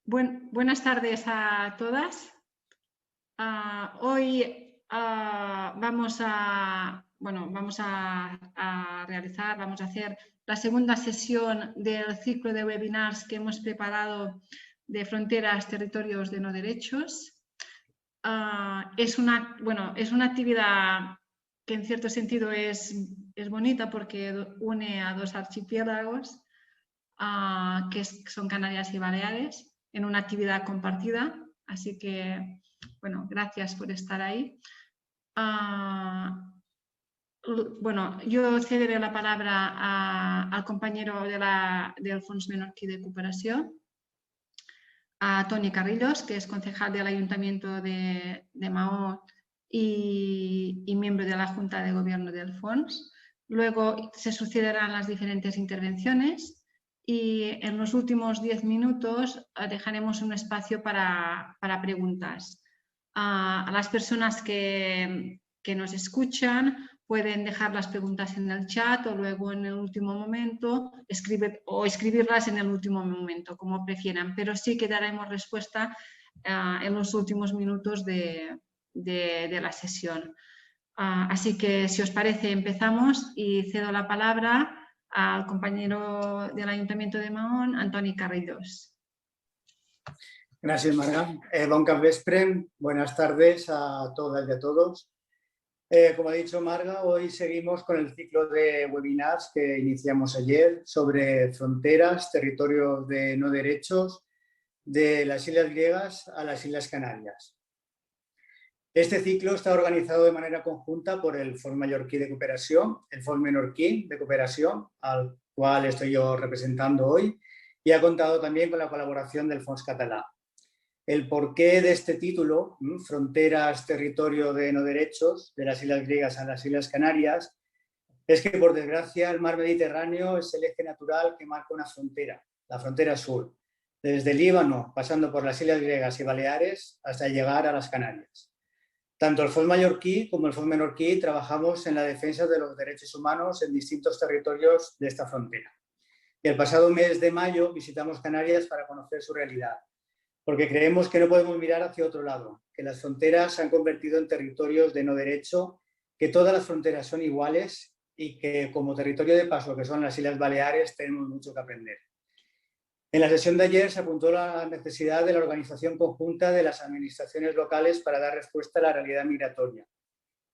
Buenas tardes a todas. Hoy vamos a hacer la segunda sesión del ciclo de webinars que hemos preparado de fronteras, territorios de no derechos. Es una actividad que en cierto sentido es bonita porque une a dos archipiélagos que son Canarias y Baleares, en una actividad compartida. Así que, bueno, gracias por estar ahí. Yo cederé la palabra al compañero del Fons Menorquí de Cooperació, a Toni Carrillos, que es concejal del Ayuntamiento de Maó y miembro de la Junta de Gobierno del Fons. Luego se sucederán las diferentes intervenciones. Y en los últimos 10 minutos dejaremos un espacio para preguntas. A las personas que nos escuchan pueden dejar las preguntas en el chat o luego en el último momento escribirlas en el último momento, como prefieran, pero sí que daremos respuesta en los últimos minutos de la sesión. Así que, si os parece, empezamos y cedo la palabra al compañero del Ayuntamiento de Mahón, Antoni Carrillos. Gracias, Marga. Bon capvespre, buenas tardes a todas y a todos. Como ha dicho Marga, hoy seguimos con el ciclo de webinars que iniciamos ayer sobre fronteras, territorios de no derechos, de las Islas Griegas a las Islas Canarias. Este ciclo está organizado de manera conjunta por el Fons Mallorquí de Cooperación, el Fons Menorquí de Cooperación, al cual estoy yo representando hoy, y ha contado también con la colaboración del Fons Català. El porqué de este título, Fronteras, territorio de no derechos, de las Islas Griegas a las Islas Canarias, es que, por desgracia, el mar Mediterráneo es el eje natural que marca una frontera, la frontera sur, desde el Líbano, pasando por las Islas Griegas y Baleares, hasta llegar a las Canarias. Tanto el Fons Mallorquí como el Fons Menorquí trabajamos en la defensa de los derechos humanos en distintos territorios de esta frontera. Y el pasado mes de mayo visitamos Canarias para conocer su realidad, porque creemos que no podemos mirar hacia otro lado, que las fronteras se han convertido en territorios de no derecho, que todas las fronteras son iguales y que, como territorio de paso que son las Islas Baleares, tenemos mucho que aprender. En la sesión de ayer se apuntó la necesidad de la organización conjunta de las administraciones locales para dar respuesta a la realidad migratoria.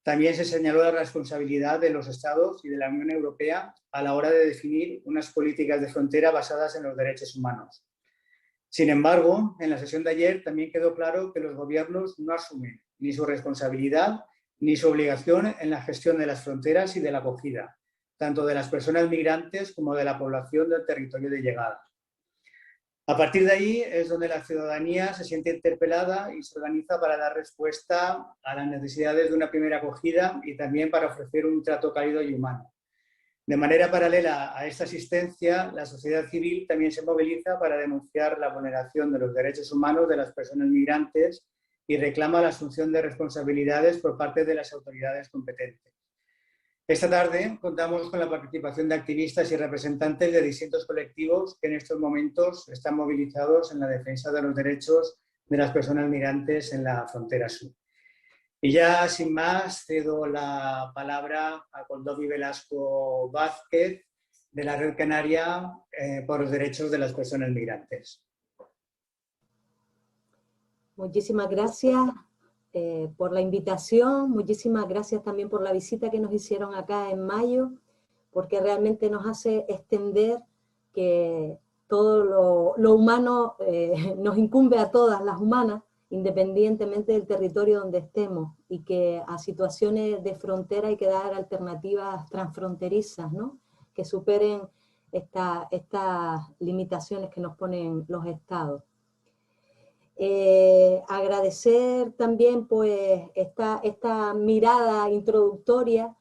También se señaló la responsabilidad de los Estados y de la Unión Europea a la hora de definir unas políticas de frontera basadas en los derechos humanos. Sin embargo, en la sesión de ayer también quedó claro que los gobiernos no asumen ni su responsabilidad ni su obligación en la gestión de las fronteras y de la acogida, tanto de las personas migrantes como de la población del territorio de llegada. A partir de ahí es donde la ciudadanía se siente interpelada y se organiza para dar respuesta a las necesidades de una primera acogida y también para ofrecer un trato cálido y humano. De manera paralela a esta asistencia, la sociedad civil también se moviliza para denunciar la vulneración de los derechos humanos de las personas migrantes y reclama la asunción de responsabilidades por parte de las autoridades competentes. Esta tarde contamos con la participación de activistas y representantes de distintos colectivos que en estos momentos están movilizados en la defensa de los derechos de las personas migrantes en la frontera sur. Y ya, sin más, cedo la palabra a Coldovi Velasco Vázquez, de la Red Canaria por los Derechos de las Personas Migrantes. Muchísimas gracias por la invitación, muchísimas gracias también por la visita que nos hicieron acá en mayo, porque realmente nos hace extender que todo lo humano nos incumbe a todas las humanas, independientemente del territorio donde estemos, y que a situaciones de frontera hay que dar alternativas transfronterizas, ¿no? Que superen estas limitaciones que nos ponen los estados. Agradecer también pues esta mirada introductoria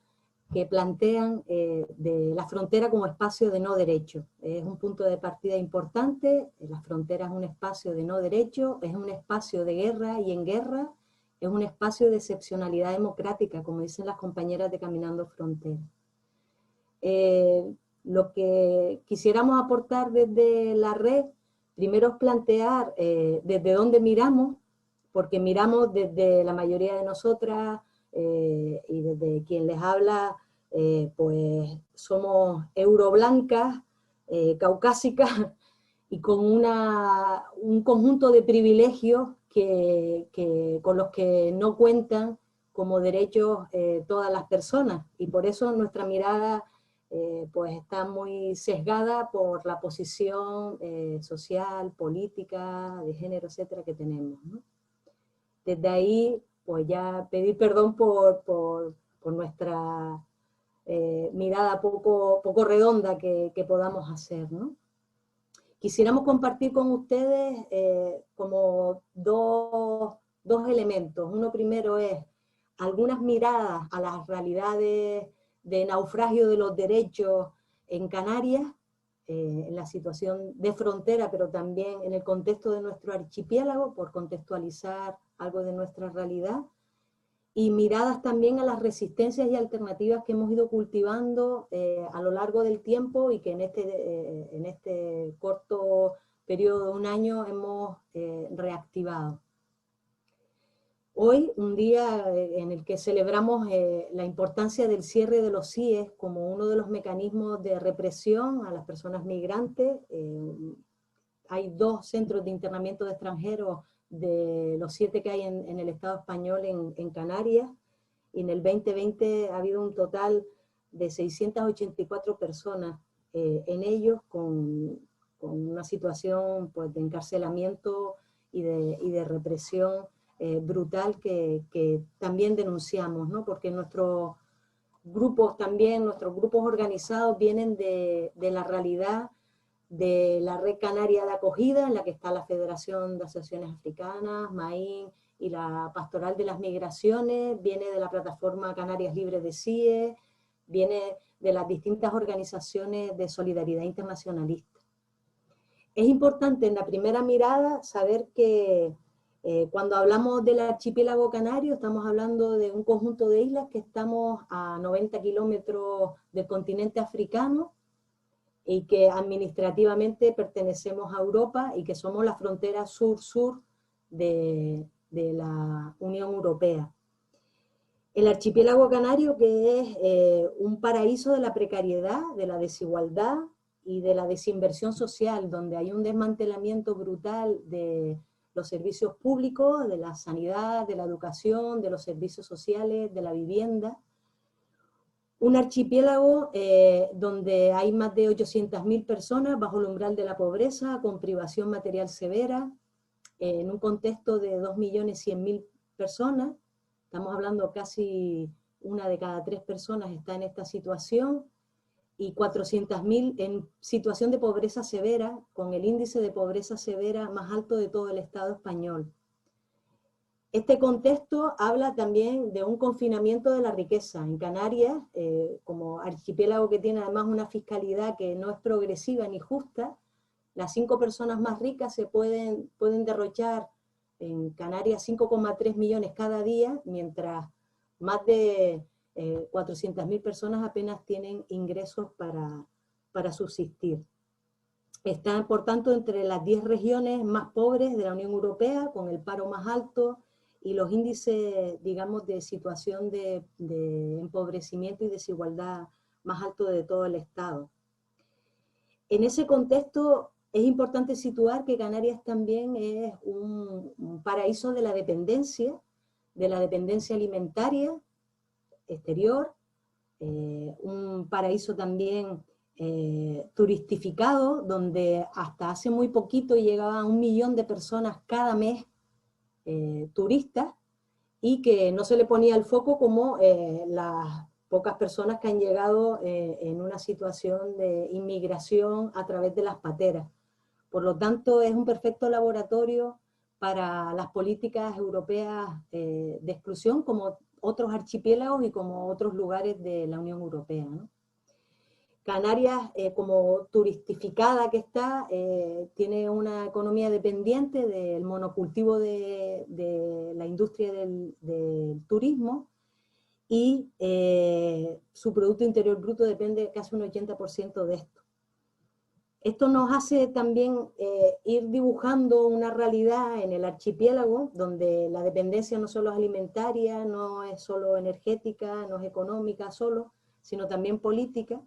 que plantean de la frontera como espacio de no derecho. Es un punto de partida importante. La frontera es un espacio de no derecho, es un espacio de guerra, y en guerra es un espacio de excepcionalidad democrática, como dicen las compañeras de Caminando Frontera. Lo que quisiéramos aportar desde la red Primero es plantear desde dónde miramos, porque miramos desde la mayoría de nosotras y desde quien les habla, pues somos euroblancas, caucásicas y con un conjunto de privilegios con los que no cuentan como derechos todas las personas, y por eso nuestra mirada pues está muy sesgada por la posición social, política, de género, etcétera, que tenemos, ¿no? Desde ahí, pues ya pedir perdón por nuestra mirada poco redonda que podamos hacer, ¿no? Quisiéramos compartir con ustedes como dos elementos. Uno primero es algunas miradas a las realidades de naufragio de los derechos en Canarias, en la situación de frontera, pero también en el contexto de nuestro archipiélago, por contextualizar algo de nuestra realidad, y miradas también a las resistencias y alternativas que hemos ido cultivando a lo largo del tiempo y que en este corto periodo de un año hemos reactivado. Hoy, un día en el que celebramos la importancia del cierre de los CIES como uno de los mecanismos de represión a las personas migrantes. Hay 2 centros de internamiento de extranjeros de los 7 que hay en el Estado español en Canarias, y en el 2020 ha habido un total de 684 personas en ellos con una situación pues, de encarcelamiento y de represión brutal que también denunciamos, ¿no? Porque nuestros grupos organizados vienen de la realidad de la Red Canaria de Acogida, en la que está la Federación de Asociaciones Africanas, MAIN y la Pastoral de las Migraciones, viene de la Plataforma Canarias Libres de CIE, viene de las distintas organizaciones de solidaridad internacionalista. Es importante en la primera mirada saber que cuando hablamos del archipiélago canario estamos hablando de un conjunto de islas que estamos a 90 kilómetros del continente africano, y que administrativamente pertenecemos a Europa y que somos la frontera sur-sur de la Unión Europea. El archipiélago canario, que es un paraíso de la precariedad, de la desigualdad y de la desinversión social, donde hay un desmantelamiento brutal de los servicios públicos, de la sanidad, de la educación, de los servicios sociales, de la vivienda. Un archipiélago donde hay más de 800.000 personas bajo el umbral de la pobreza, con privación material severa, en un contexto de 2.100.000 personas. Estamos hablando casi 1 de cada 3 personas está en esta situación, y 400.000 en situación de pobreza severa, con el índice de pobreza severa más alto de todo el Estado español. Este contexto habla también de un confinamiento de la riqueza. En Canarias, como archipiélago que tiene además una fiscalidad que no es progresiva ni justa, las 5 personas más ricas pueden derrochar en Canarias 5,3 millones cada día, mientras más de 400.000 personas apenas tienen ingresos para subsistir. Están, por tanto, entre las 10 regiones más pobres de la Unión Europea, con el paro más alto y los índices, digamos, de situación de empobrecimiento y desigualdad más alto de todo el Estado. En ese contexto es importante situar que Canarias también es un paraíso de la dependencia alimentaria exterior, un paraíso también turistificado, donde hasta hace muy poquito llegaban 1 millón de personas cada mes turistas, y que no se le ponía el foco como las pocas personas que han llegado en una situación de inmigración a través de las pateras. Por lo tanto, es un perfecto laboratorio para las políticas europeas de exclusión, como otros archipiélagos y como otros lugares de la Unión Europea, ¿no? Canarias, como turistificada que está, tiene una economía dependiente del monocultivo de la industria del turismo, y su Producto Interior Bruto depende casi un 80% de esto. Esto nos hace también ir dibujando una realidad en el archipiélago donde la dependencia no solo es alimentaria, no es solo energética, no es económica solo, sino también política,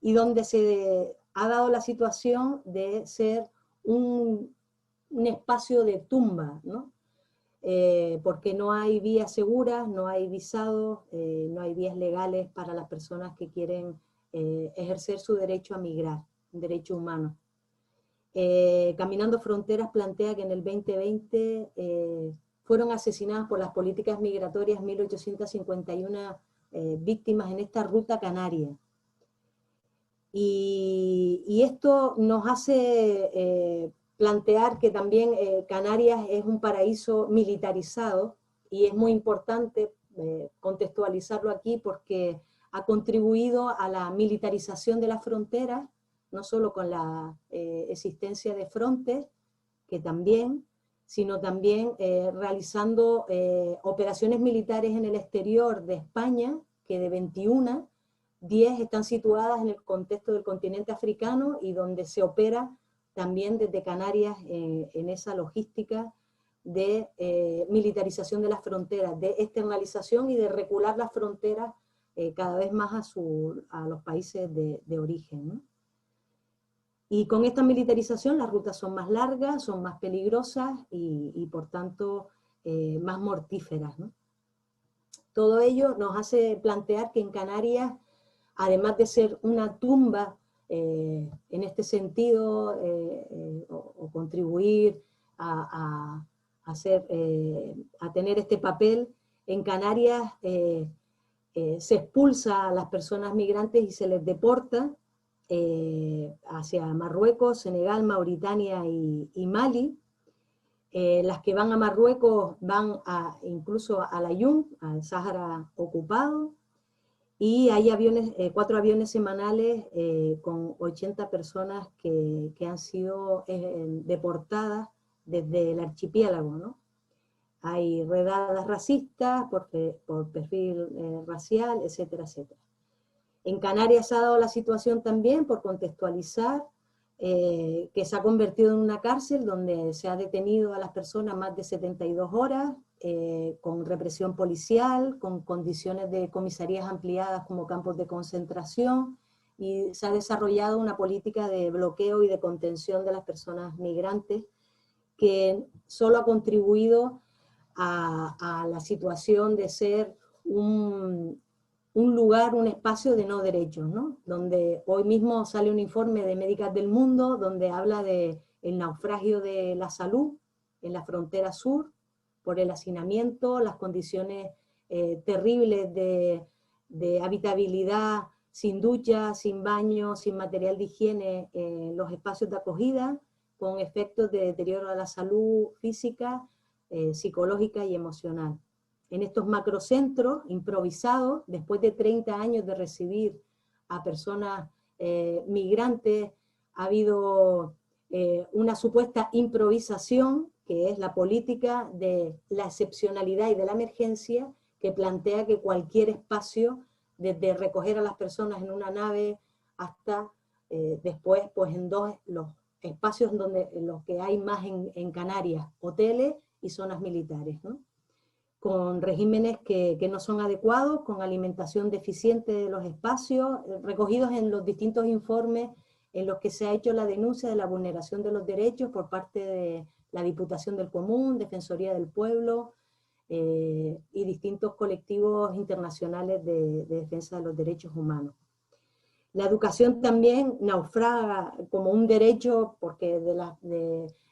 y donde se ha dado la situación de ser un espacio de tumba, ¿no? Porque no hay vías seguras, no hay visados, no hay vías legales para las personas que quieren ejercer su derecho a migrar, un derecho humano. Caminando Fronteras plantea que en el 2020 fueron asesinadas por las políticas migratorias 1.851 víctimas en esta ruta canaria. Y esto nos hace plantear que también Canarias es un paraíso militarizado, y es muy importante contextualizarlo aquí porque ha contribuido a la militarización de las fronteras, no solo con la existencia de Frontex, que también, sino también realizando operaciones militares en el exterior de España, que de 21, 10 están situadas en el contexto del continente africano y donde se opera también desde Canarias en esa logística de militarización de las fronteras, de externalización y de recular las fronteras cada vez más a los países de origen, ¿no? Y con esta militarización las rutas son más largas, son más peligrosas y por tanto más mortíferas, ¿no? Todo ello nos hace plantear que en Canarias, además de ser una tumba en este sentido, o contribuir a tener este papel, en Canarias se expulsa a las personas migrantes y se les deporta hacia Marruecos, Senegal, Mauritania y Mali. Las que van a Marruecos van incluso a Layún, al Sáhara ocupado, y hay 4 aviones semanales con 80 personas que han sido deportadas desde el archipiélago, ¿no? Hay redadas racistas por perfil racial, etcétera, etcétera. En Canarias se ha dado la situación también, por contextualizar, que se ha convertido en una cárcel donde se ha detenido a las personas más de 72 horas, con represión policial, con condiciones de comisarías ampliadas como campos de concentración, y se ha desarrollado una política de bloqueo y de contención de las personas migrantes que solo ha contribuido a la situación de ser un lugar, un espacio de no derechos, ¿no? Donde hoy mismo sale un informe de Médicas del Mundo donde habla del naufragio de la salud en la frontera sur por el hacinamiento, las condiciones terribles de habitabilidad, sin ducha, sin baño, sin material de higiene en los espacios de acogida, con efectos de deterioro de la salud física, psicológica y emocional. En estos macrocentros improvisados, después de 30 años de recibir a personas migrantes, ha habido una supuesta improvisación, que es la política de la excepcionalidad y de la emergencia, que plantea que cualquier espacio, desde recoger a las personas en una nave hasta después, pues en los espacios en los que hay más en Canarias, hoteles y zonas militares, ¿no? Con regímenes que no son adecuados, con alimentación deficiente de los espacios, recogidos en los distintos informes en los que se ha hecho la denuncia de la vulneración de los derechos por parte de la Diputación del Común, Defensoría del Pueblo y distintos colectivos internacionales de defensa de los derechos humanos. La educación también naufraga como un derecho porque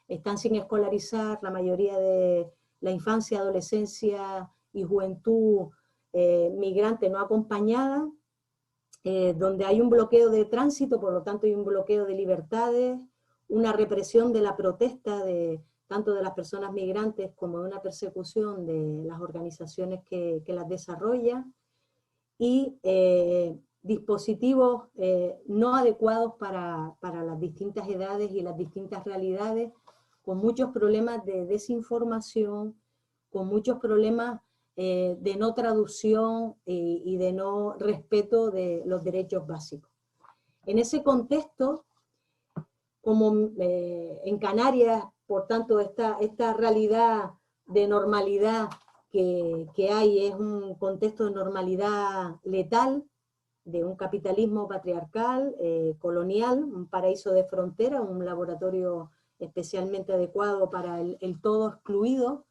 están sin escolarizar la mayoría de la infancia, adolescencia y juventud migrante no acompañada, donde hay un bloqueo de tránsito, por lo tanto hay un bloqueo de libertades, una represión de la protesta tanto de las personas migrantes como de una persecución de las organizaciones que las desarrollan, y dispositivos no adecuados para las distintas edades y las distintas realidades, con muchos problemas de desinformación, con muchos problemas de no traducción y de no respeto de los derechos básicos. En ese contexto, como en Canarias, por tanto, esta realidad de normalidad que hay es un contexto de normalidad letal, de un capitalismo patriarcal, colonial, un paraíso de frontera, un laboratorio especialmente adecuado para el todo excluido.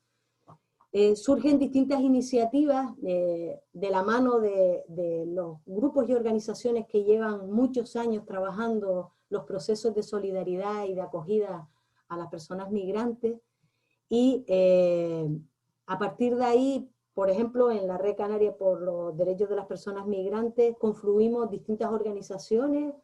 Surgen distintas iniciativas de la mano de los grupos y organizaciones que llevan muchos años trabajando los procesos de solidaridad y de acogida a las personas migrantes, y a partir de ahí, por ejemplo, en la Red Canaria por los Derechos de las Personas Migrantes, confluimos distintas organizaciones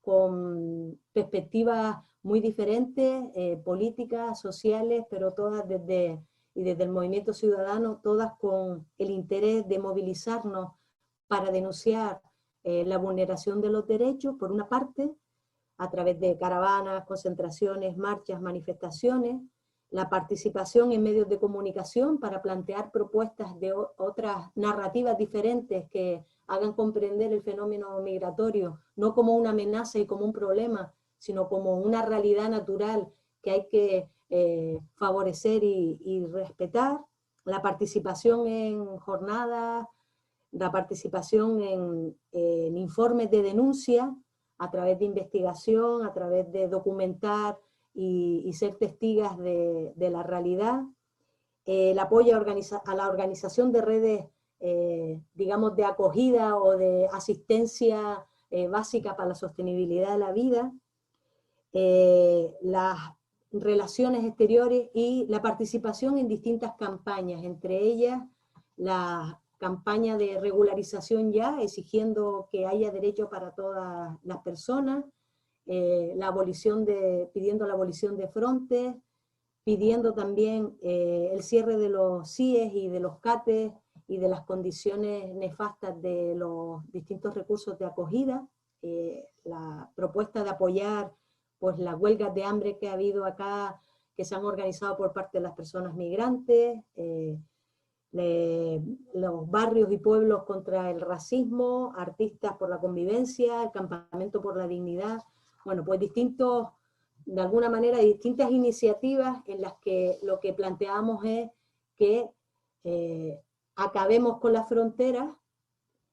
con perspectivas muy diferentes, políticas, sociales, pero todas desde el movimiento ciudadano, todas con el interés de movilizarnos para denunciar la vulneración de los derechos, por una parte, a través de caravanas, concentraciones, marchas, manifestaciones, la participación en medios de comunicación para plantear propuestas de otras narrativas diferentes que hagan comprender el fenómeno migratorio, no como una amenaza y como un problema, sino como una realidad natural que hay que favorecer y respetar, la participación en jornadas, la participación en informes de denuncia, a través de investigación, a través de documentar y ser testigos de la realidad, el apoyo a la organización de redes, digamos, de acogida o de asistencia básica para la sostenibilidad de la vida, las relaciones exteriores y la participación en distintas campañas, entre ellas la campaña de regularización ya, exigiendo que haya derecho para todas las personas, pidiendo la abolición de frontes, pidiendo también el cierre de los CIES y de los CATES y de las condiciones nefastas de los distintos recursos de acogida, la propuesta de apoyar pues, las huelgas de hambre que ha habido acá, que se han organizado por parte de las personas migrantes, los barrios y pueblos contra el racismo, artistas por la convivencia, el campamento por la dignidad, bueno, pues de alguna manera, distintas iniciativas en las que lo que planteamos es que acabemos con las fronteras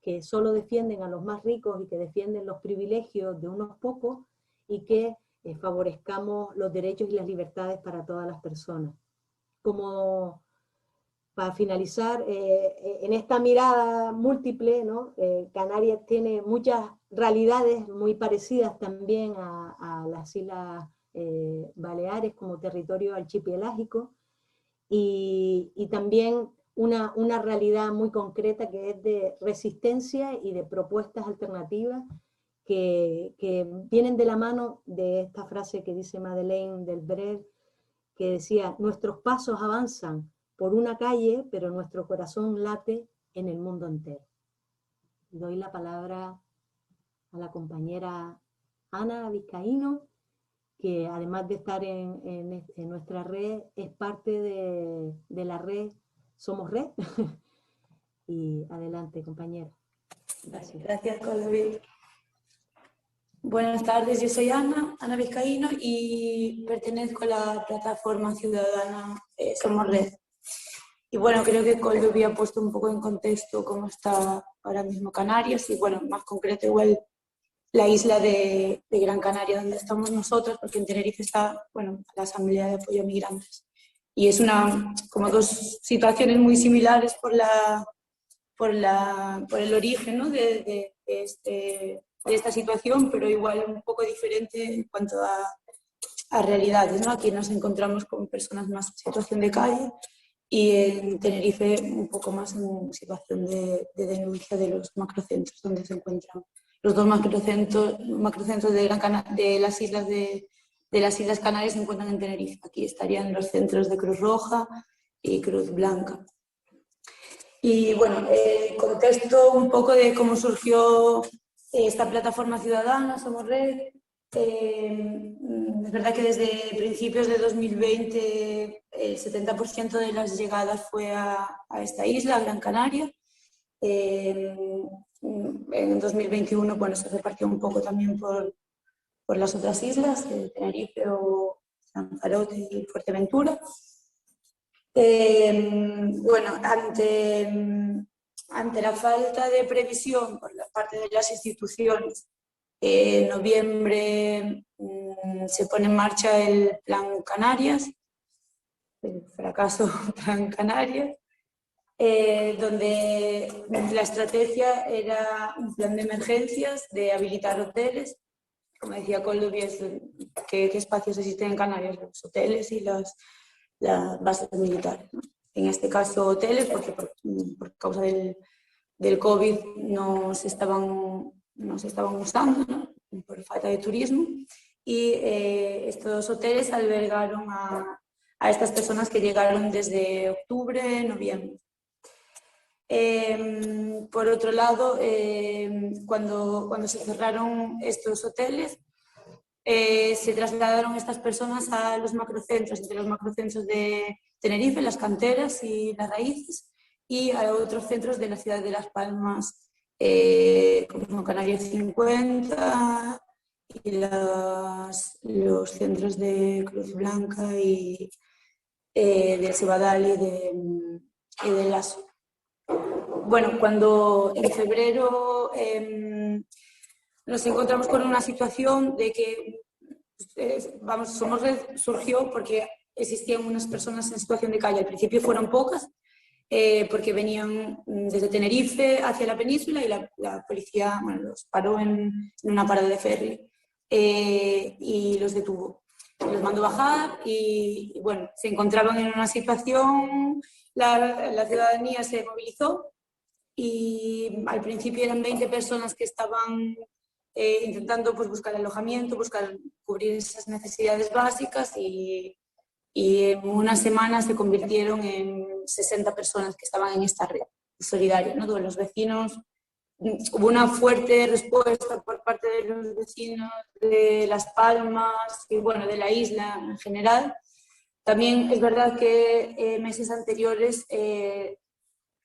que solo defienden a los más ricos y que defienden los privilegios de unos pocos, y que favorezcamos los derechos y las libertades para todas las personas. Como para finalizar, en esta mirada múltiple, ¿no? Canarias tiene muchas realidades muy parecidas también a las Islas Baleares como territorio archipelágico, y también una realidad muy concreta que es de resistencia y de propuestas alternativas que vienen de la mano de esta frase que dice Madeleine Delbrel, que decía: nuestros pasos avanzan por una calle, pero nuestro corazón late en el mundo entero. Doy la palabra a la compañera Ana Vizcaíno, que además de estar en nuestra red, es parte de la red Somos Red. Y adelante, compañera. Gracias. Gracias, David. Buenas tardes, yo soy Ana Vizcaíno, y pertenezco a la plataforma ciudadana Somos Red. Y bueno, creo que Colby ha puesto un poco en contexto cómo está ahora mismo Canarias, y bueno, más concreto igual la isla de Gran Canaria, donde estamos nosotros, porque en Tenerife está, bueno, la Asamblea de Apoyo a Migrantes. Y es como dos situaciones muy similares por el origen, ¿no? de esta situación, pero igual un poco diferente en cuanto a realidades, ¿no? Aquí nos encontramos con personas más en situación de calle, y en Tenerife un poco más en situación de denuncia de los macrocentros donde se encuentran. Los dos macrocentros de las Islas Canarias se encuentran en Tenerife. Aquí estarían los centros de Cruz Roja y Cruz Blanca. Y bueno, el contexto un poco de cómo surgió esta plataforma ciudadana, Somos Red. Es verdad que desde principios de 2020 el 70% de las llegadas fue a esta isla, a Gran Canaria. En 2021, bueno, se repartió un poco también por por las otras islas, de Tenerife o Lanzarote y Fuerteventura. Bueno, ante la falta de previsión por la parte de las instituciones, en noviembre se pone en marcha el Plan Canarias, el fracaso Plan Canarias, donde la estrategia era un plan de emergencias, de habilitar hoteles. Como decía Colby, ¿qué espacios existen en Canarias? Los hoteles y las bases militares, ¿no? En este caso hoteles, porque por causa del COVID no se estaban usando, ¿no? Por falta de turismo, y estos hoteles albergaron a estas personas que llegaron desde octubre, noviembre. Por otro lado, cuando se cerraron estos hoteles, se trasladaron estas personas a los macrocentros, entre los macrocentros de Tenerife, las canteras y las raíces, y a otros centros de la ciudad de Las Palmas, como son Canarias 50 y los centros de Cruz Blanca y del Cebadal y de Lasso. Bueno, cuando en febrero nos encontramos con una situación de que Somos Red surgió porque existían unas personas en situación de calle. Al principio fueron pocas, porque venían desde Tenerife hacia la península y la policía, bueno, los paró en una parada de ferry y los detuvo. Los mandó bajar y bueno, se encontraban en una situación, la ciudadanía se movilizó y al principio eran 20 personas que estaban intentando pues, buscar alojamiento, buscar cubrir esas necesidades básicas y en una semana se convirtieron en 60 personas que estaban en esta red solidaria, ¿no? Todos los vecinos, hubo una fuerte respuesta por parte de los vecinos de Las Palmas y bueno, de la isla en general. También es verdad que meses anteriores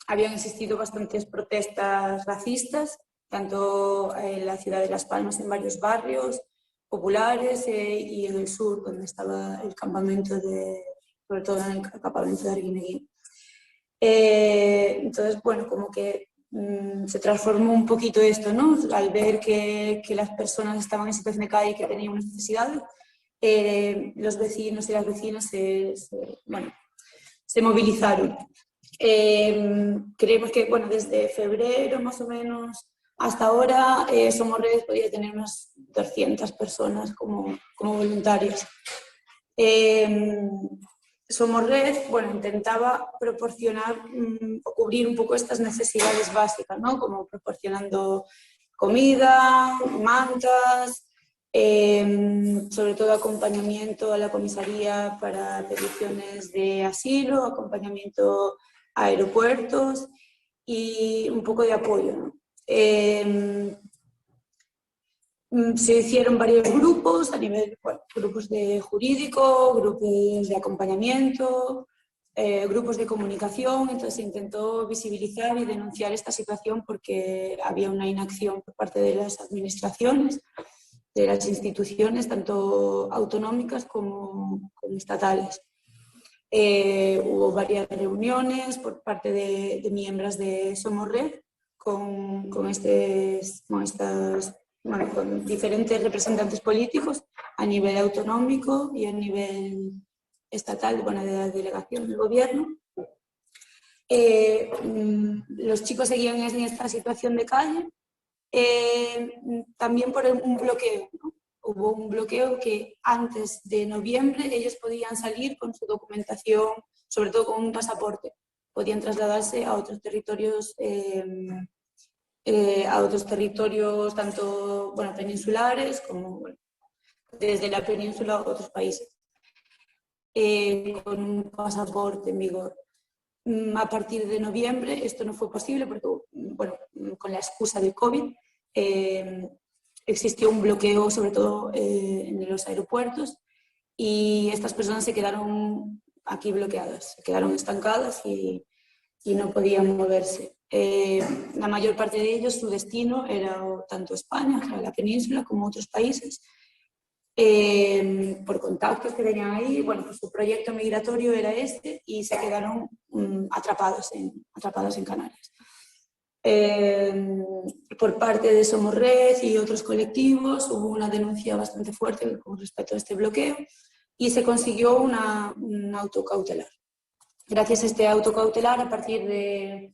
habían existido bastantes protestas racistas, tanto en la ciudad de Las Palmas, en varios barrios populares, y en el sur, donde estaba el campamento sobre todo en el campamento de Arguineguín. Entonces, bueno, como que se transformó un poquito esto, ¿no? Al ver que las personas estaban en situación de calle y que tenían unas necesidades, los vecinos y las vecinas se movilizaron. Creemos que, bueno, desde febrero más o menos hasta ahora, Somos Red podía tener unas 200 personas como voluntarias. Somos Red, bueno, intentaba proporcionar o cubrir un poco estas necesidades básicas, ¿no? Como proporcionando comida, mantas, sobre todo acompañamiento a la comisaría para peticiones de asilo, acompañamiento a aeropuertos y un poco de apoyo, ¿no? Se hicieron varios grupos a nivel, bueno, grupos de jurídico, grupos de acompañamiento, grupos de comunicación. Entonces se intentó visibilizar y denunciar esta situación porque había una inacción por parte de las administraciones, de las instituciones, tanto autonómicas como estatales. Hubo varias reuniones por parte de miembros de Somos Red con diferentes representantes políticos a nivel autonómico y a nivel estatal, bueno, de la delegación del gobierno. Los chicos seguían en esta situación de calle, también por un bloqueo, ¿no? Hubo un bloqueo que antes de noviembre ellos podían salir con su documentación, sobre todo con un pasaporte, podían trasladarse a otros territorios, tanto, bueno, peninsulares como, bueno, desde la península a otros países, con un pasaporte en vigor. A partir de noviembre esto no fue posible porque, bueno, con la excusa del COVID, existió un bloqueo, sobre todo en los aeropuertos, y estas personas se quedaron aquí bloqueadas, se quedaron estancadas y no podían moverse. La mayor parte de ellos, su destino era tanto España, o sea, la península, como otros países, por contactos que tenían ahí. Bueno, pues su proyecto migratorio era este y se quedaron atrapados en Canarias. Por parte de Somos Red y otros colectivos hubo una denuncia bastante fuerte con respecto a este bloqueo y se consiguió un autocautelar. Gracias a este autocautelar, a partir de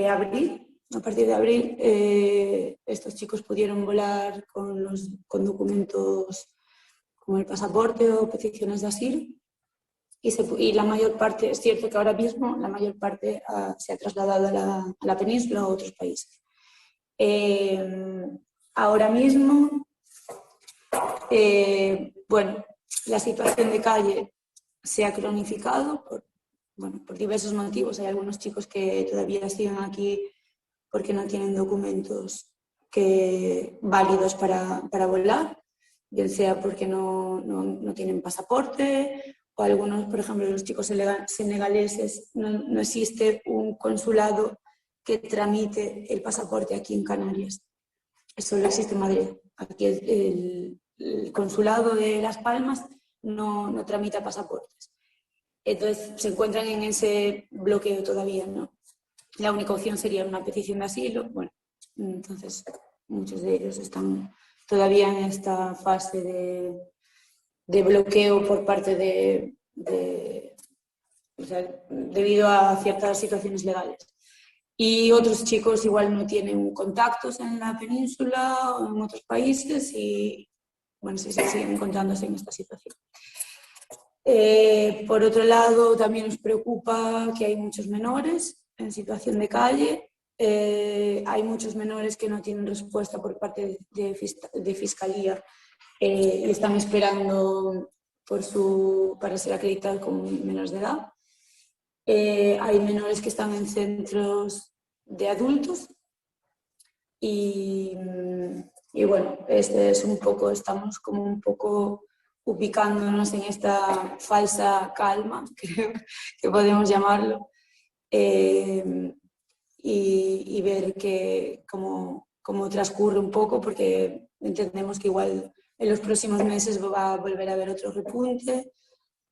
abril, estos chicos pudieron volar con documentos como el pasaporte o peticiones de asilo y la mayor parte, es cierto que ahora mismo la mayor parte se ha trasladado a la península o a otros países. Ahora mismo, bueno, la situación de calle se ha cronificado por diversos motivos. Hay algunos chicos que todavía siguen aquí porque no tienen documentos válidos para volar, bien sea porque no tienen pasaporte, o algunos, por ejemplo, los chicos senegaleses, no existe un consulado que tramite el pasaporte aquí en Canarias. Solo existe en Madrid. Aquí el consulado de Las Palmas no tramita pasaportes. Entonces se encuentran en ese bloqueo todavía, ¿no? La única opción sería una petición de asilo. Bueno, entonces muchos de ellos están todavía en esta fase de bloqueo por parte debido a ciertas situaciones legales. Y otros chicos igual no tienen contactos en la península o en otros países y bueno, se siguen encontrándose en esta situación. Por otro lado, también nos preocupa que hay muchos menores en situación de calle. Hay muchos menores que no tienen respuesta por parte de Fiscalía y están esperando para ser acreditados como menores de edad. Hay menores que están en centros de adultos y bueno, estamos como un poco ubicándonos en esta falsa calma, creo que podemos llamarlo, y ver cómo transcurre un poco, porque entendemos que igual en los próximos meses va a volver a haber otro repunte.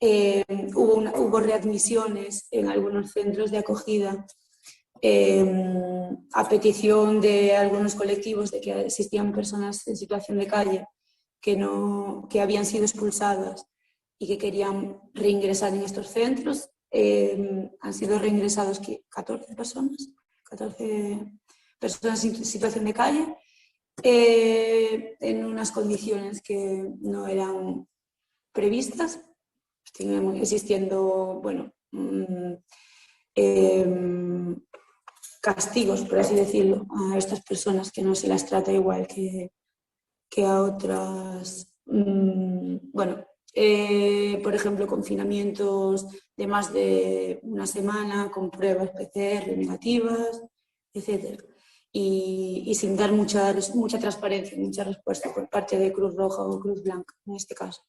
Hubo readmisiones en algunos centros de acogida a petición de algunos colectivos de que existían personas en situación de calle que habían sido expulsadas y que querían reingresar en estos centros. Han sido reingresados 14 personas en situación de calle en unas condiciones que no eran previstas, existiendo, bueno, castigos, por así decirlo, a estas personas, que no se las trata igual que a otras. Bueno, por ejemplo, confinamientos de más de una semana con pruebas PCR negativas, etc. Y sin dar mucha transparencia, mucha respuesta por parte de Cruz Roja o Cruz Blanca, en este caso.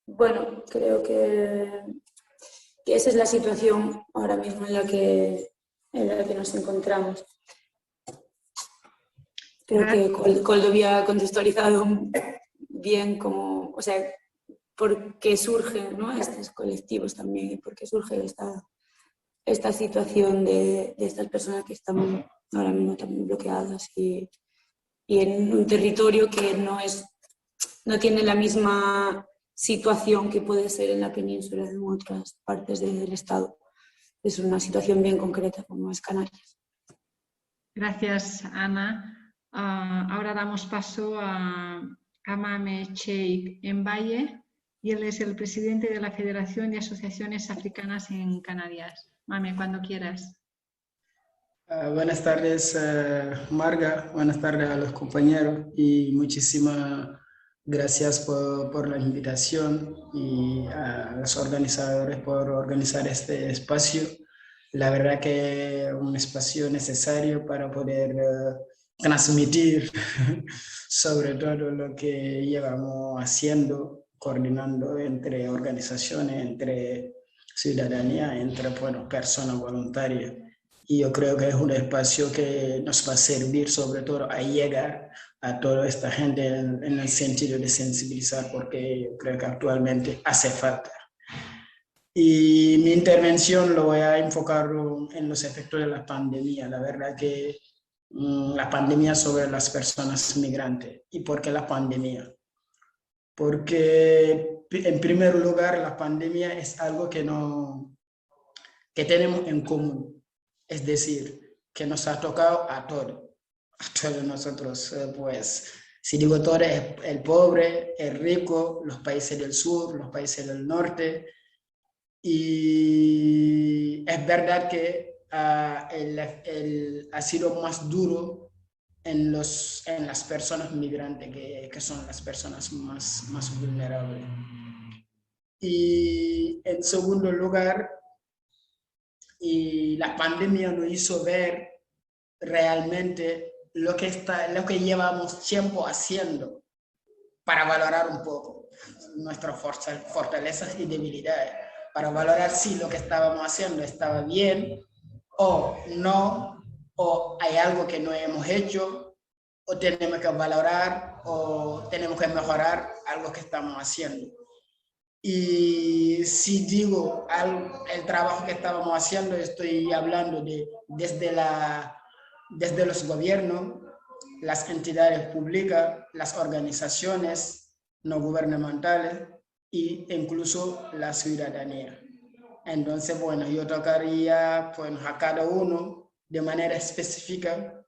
Bueno, creo que esa es la situación ahora mismo en la que nos encontramos. Creo que Koldo había contextualizado bien por qué surgen, ¿no?, estos colectivos también y por qué surge esta situación de estas personas que están ahora mismo también bloqueadas y en un territorio que no tiene la misma situación que puede ser en la península o en otras partes del Estado. Es una situación bien concreta como es Canarias. Gracias, Ana. Ahora damos paso a Mame Cheikh Mbaye y él es el presidente de la Federación de Asociaciones Africanas en Canarias. Mame, cuando quieras. Buenas tardes, Marga. Buenas tardes a los compañeros y muchísimas gracias por la invitación y a los organizadores por organizar este espacio. La verdad que es un espacio necesario para poder transmitir sobre todo lo que llevamos haciendo, coordinando entre organizaciones, entre ciudadanía, entre personas voluntarias. Y yo creo que es un espacio que nos va a servir sobre todo a llegar a toda esta gente en el sentido de sensibilizar, porque yo creo que actualmente hace falta. Y mi intervención lo voy a enfocar en los efectos de la pandemia. La verdad que la pandemia sobre las personas migrantes. ¿Y por qué la pandemia? Porque en primer lugar la pandemia es algo que tenemos en común. Es decir, que nos ha tocado a todos nosotros. Pues, si digo todos, es el pobre, el rico, los países del sur, los países del norte. Y es verdad que ha sido más duro en las personas migrantes, que son las personas más vulnerables. Y en segundo lugar, y la pandemia nos hizo ver realmente lo que llevamos tiempo haciendo para valorar un poco nuestras fortalezas y debilidades, para valorar si lo que estábamos haciendo estaba bien o no, o hay algo que no hemos hecho, o tenemos que valorar o tenemos que mejorar algo que estamos haciendo. Y si digo el trabajo que estábamos haciendo, estoy hablando desde los gobiernos, las entidades públicas, las organizaciones no gubernamentales e incluso la ciudadanía. Entonces, bueno, yo tocaría pues, a cada uno de manera específica,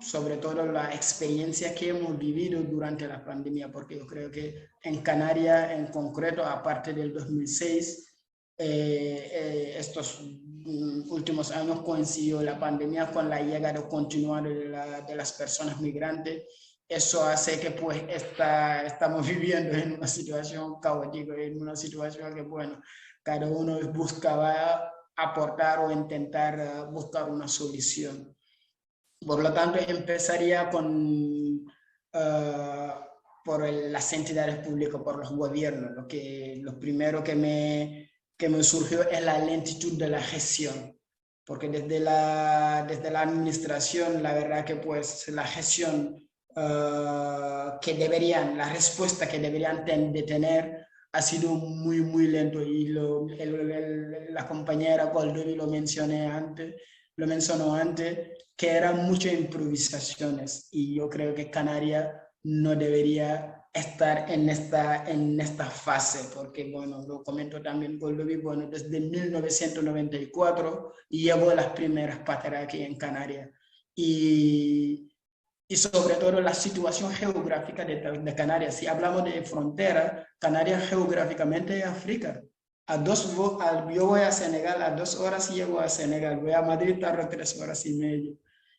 sobre todo la experiencia que hemos vivido durante la pandemia, porque yo creo que en Canarias en concreto, aparte del 2006, estos últimos años coincidió la pandemia con la llegada continuada de las personas migrantes. Eso hace que pues estamos viviendo en una situación caótica, en una situación que, bueno, cada uno buscaba aportar o intentar buscar una solución. Por lo tanto, empezaría por las entidades públicas, por los gobiernos. Lo primero que me surgió es la lentitud de la gestión, porque desde la administración, la verdad que pues la gestión la respuesta que deberían de tener ha sido muy, muy lento, y la compañera Goldovi lo mencionó antes, que eran muchas improvisaciones, y yo creo que Canarias no debería estar en esta fase, porque, bueno, lo comento también Goldovi, bueno, desde 1994 llevo las primeras pateras aquí en Canarias, y sobre todo la situación geográfica de Canarias. Si hablamos de frontera, Canarias geográficamente es África. Yo voy a Senegal, a 2 horas llego a Senegal, voy a Madrid, tardo 3 horas y media.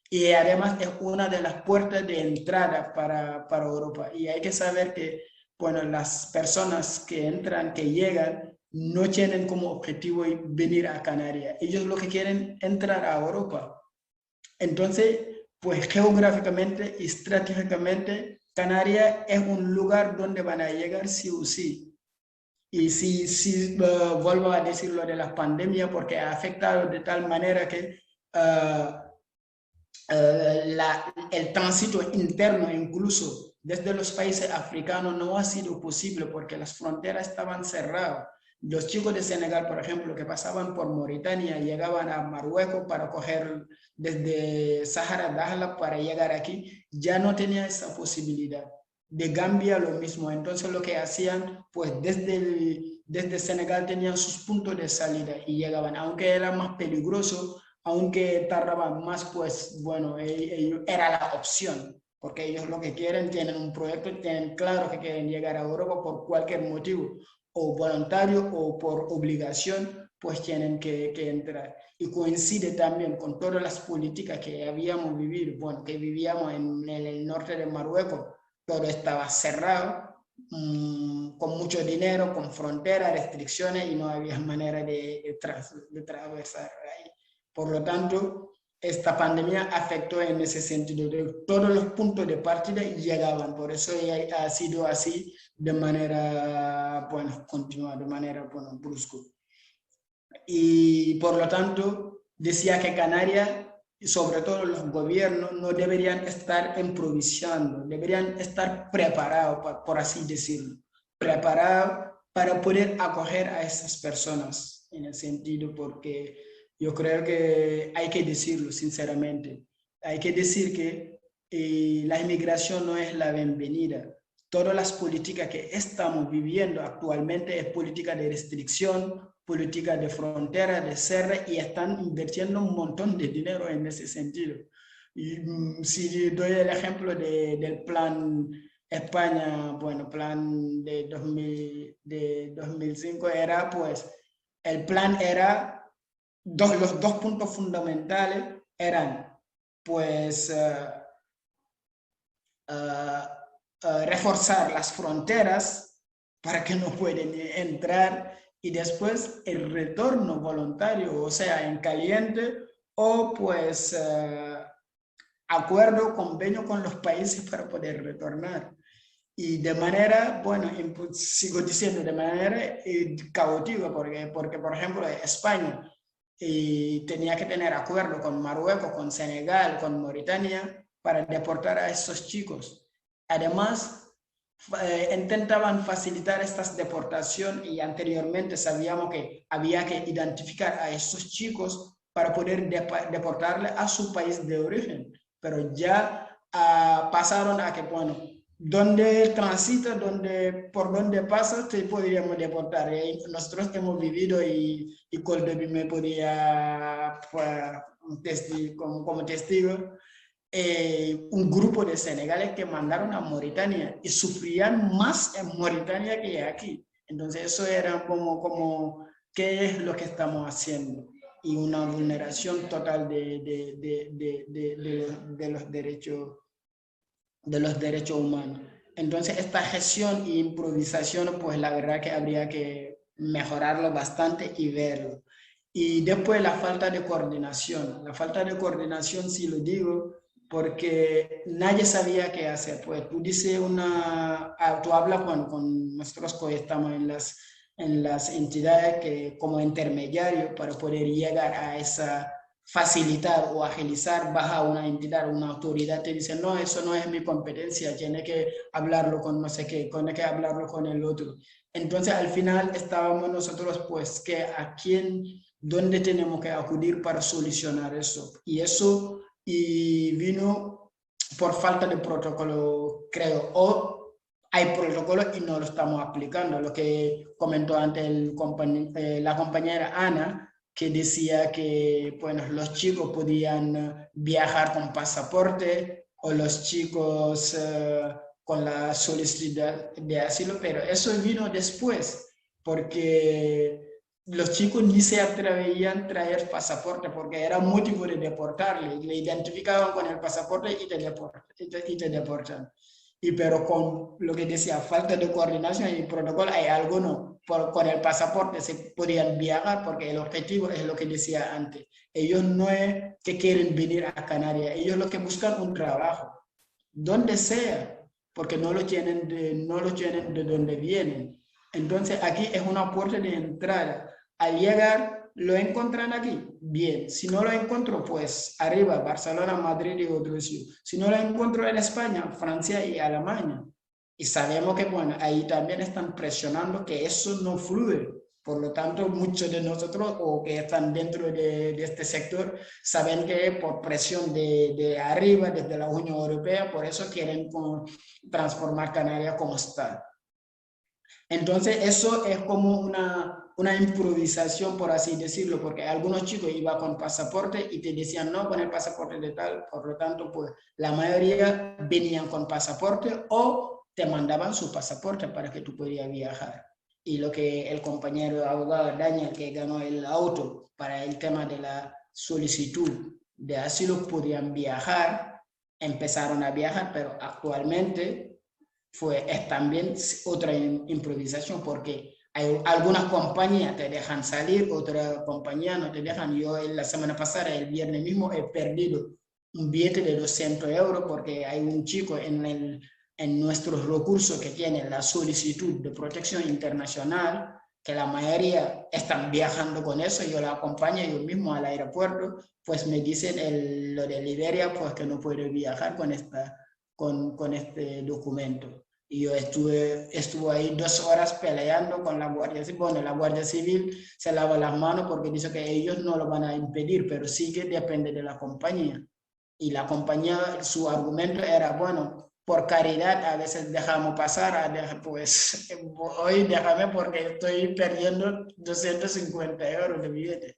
Y además es una de las puertas de entrada para Europa. Y hay que saber que, bueno, las personas que entran, que llegan, no tienen como objetivo venir a Canarias. Ellos lo que quieren es entrar a Europa. Entonces, pues geográficamente y estratégicamente, Canarias es un lugar donde van a llegar sí o sí. Y si vuelvo a decir lo de la pandemia, porque ha afectado de tal manera que el tránsito interno, incluso desde los países africanos, no ha sido posible porque las fronteras estaban cerradas. Los chicos de Senegal, por ejemplo, que pasaban por Mauritania, llegaban a Marruecos para coger desde Sahara Dahla para llegar aquí, ya no tenía esa posibilidad. De Gambia lo mismo. Entonces lo que hacían, pues desde Senegal tenían sus puntos de salida y llegaban, aunque era más peligroso, aunque tardaban más, pues bueno, era la opción, porque ellos lo que quieren, tienen un proyecto, tienen claro que quieren llegar a Europa por cualquier motivo, o voluntario o por obligación, pues tienen que entrar. Y coincide también con todas las políticas que habíamos vivido, bueno, que vivíamos en el norte de Marruecos, todo estaba cerrado, con mucho dinero, con fronteras, restricciones, y no había manera de atravesar ahí. Por lo tanto, esta pandemia afectó en ese sentido. Todos los puntos de partida llegaban, por eso ha sido así de manera, bueno, continua, de manera, bueno, brusca. Y por lo tanto decía que Canarias, y sobre todo los gobiernos, no deberían estar improvisando, deberían estar preparados, por así decirlo, preparados para poder acoger a esas personas, en el sentido, porque yo creo que hay que decirlo sinceramente, hay que decir que la inmigración no es la bienvenida. Todas las políticas que estamos viviendo actualmente es política de restricción, política de frontera, de cierre, y están invirtiendo un montón de dinero en ese sentido. Y si doy el ejemplo del plan España, bueno, plan de 2005 era, pues, el plan era, los dos puntos fundamentales eran, pues, reforzar las fronteras para que no pueden entrar, y después el retorno voluntario, o sea, en caliente, o pues acuerdo, convenio con los países para poder retornar. Y de manera, bueno, sigo diciendo, de manera caótica, porque por ejemplo, España tenía que tener acuerdo con Marruecos, con Senegal, con Mauritania, para deportar a esos chicos. Además, intentaban facilitar estas deportaciones, y anteriormente sabíamos que había que identificar a esos chicos para poder deportarles a su país de origen. Pero ya pasaron a que, bueno, donde transita, por donde pasa, te podríamos deportar. Nosotros hemos vivido, y Coldevi me podía, como testigo, un grupo de senegales que mandaron a Mauritania y sufrían más en Mauritania que aquí. Entonces eso era como ¿qué es lo que estamos haciendo? Y una vulneración total de los derechos humanos. Entonces esta gestión e improvisación, pues la verdad que habría que mejorarlo bastante y verlo. Y después la falta de coordinación. La falta de coordinación, sí lo digo, porque nadie sabía qué hacer. Pues tú dices tú hablas con nosotros que estamos en las entidades que como intermediarios para poder llegar a esa, facilitar o agilizar, baja una entidad, una autoridad, te dice, no, eso no es mi competencia, tiene que hablarlo con no sé qué, tiene que hablarlo con el otro. Entonces al final estábamos nosotros, pues, que a quién, dónde tenemos que acudir para solucionar eso. Y eso vino por falta de protocolo, creo, o hay protocolo y no lo estamos aplicando. Lo que comentó antes la compañera Ana, que decía que, bueno, los chicos podían viajar con pasaporte, o los chicos con la solicitud de asilo, pero eso vino después, porque los chicos ni se atrevían a traer pasaporte porque era motivo de deportarle. Le identificaban con el pasaporte y te deportan. Pero con lo que decía, falta de coordinación y protocolo, hay algo no. Con el pasaporte se podían viajar porque el objetivo es lo que decía antes. Ellos no es que quieren venir a Canarias, ellos lo que buscan un trabajo, donde sea, porque no lo tienen de donde vienen. Entonces aquí es una puerta de entrada. Al llegar, ¿lo encuentran aquí? Bien. Si no lo encuentro, pues arriba, Barcelona, Madrid y otros sitios. Si no lo encuentro en España, Francia y Alemania. Y sabemos que, bueno, ahí también están presionando que eso no fluye. Por lo tanto, muchos de nosotros, o que están dentro de este sector, saben que por presión de arriba, desde la Unión Europea, por eso quieren transformar Canarias como Estado. Entonces, eso es como una improvisación, por así decirlo, porque algunos chicos iban con pasaporte y te decían no con el pasaporte de tal, por lo tanto, pues la mayoría venían con pasaporte o te mandaban su pasaporte para que tú pudieras viajar. Y lo que el compañero abogado Daniel, que ganó el auto para el tema de la solicitud de asilo, podían viajar, empezaron a viajar, pero actualmente es también otra improvisación, porque hay algunas compañías te dejan salir, otras compañías no te dejan. Yo la semana pasada, el viernes mismo, he perdido un billete de 200 euros porque hay un chico en nuestros recursos que tiene la solicitud de protección internacional que la mayoría están viajando con eso, yo la acompaño yo mismo al aeropuerto, pues me dicen lo de Liberia, pues que no puedo viajar con este documento. Y yo estuve ahí 2 horas peleando con la Guardia Civil. Bueno, la Guardia Civil se lava las manos porque dice que ellos no lo van a impedir, pero sí que depende de la compañía. Y la compañía, su argumento era, bueno, por caridad a veces dejamos pasar, pues hoy déjame porque estoy perdiendo 250 € de billete.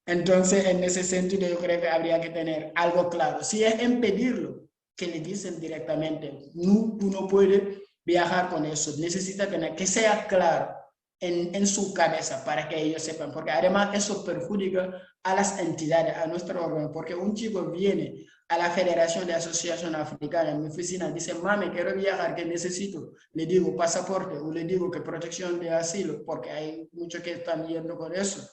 Entonces, en ese sentido, yo creo que habría que tener algo claro. Si es impedirlo, que le dicen directamente, no, tú no puedes viajar con eso, necesita tener que sea claro en su cabeza para que ellos sepan, porque además eso perjudica a las entidades, a nuestro órgano, porque un chico viene a la Federación de Asociación Africana, en mi oficina, dice, mami, quiero viajar, ¿qué necesito? Le digo pasaporte, o le digo que protección de asilo, porque hay muchos que están yendo con eso,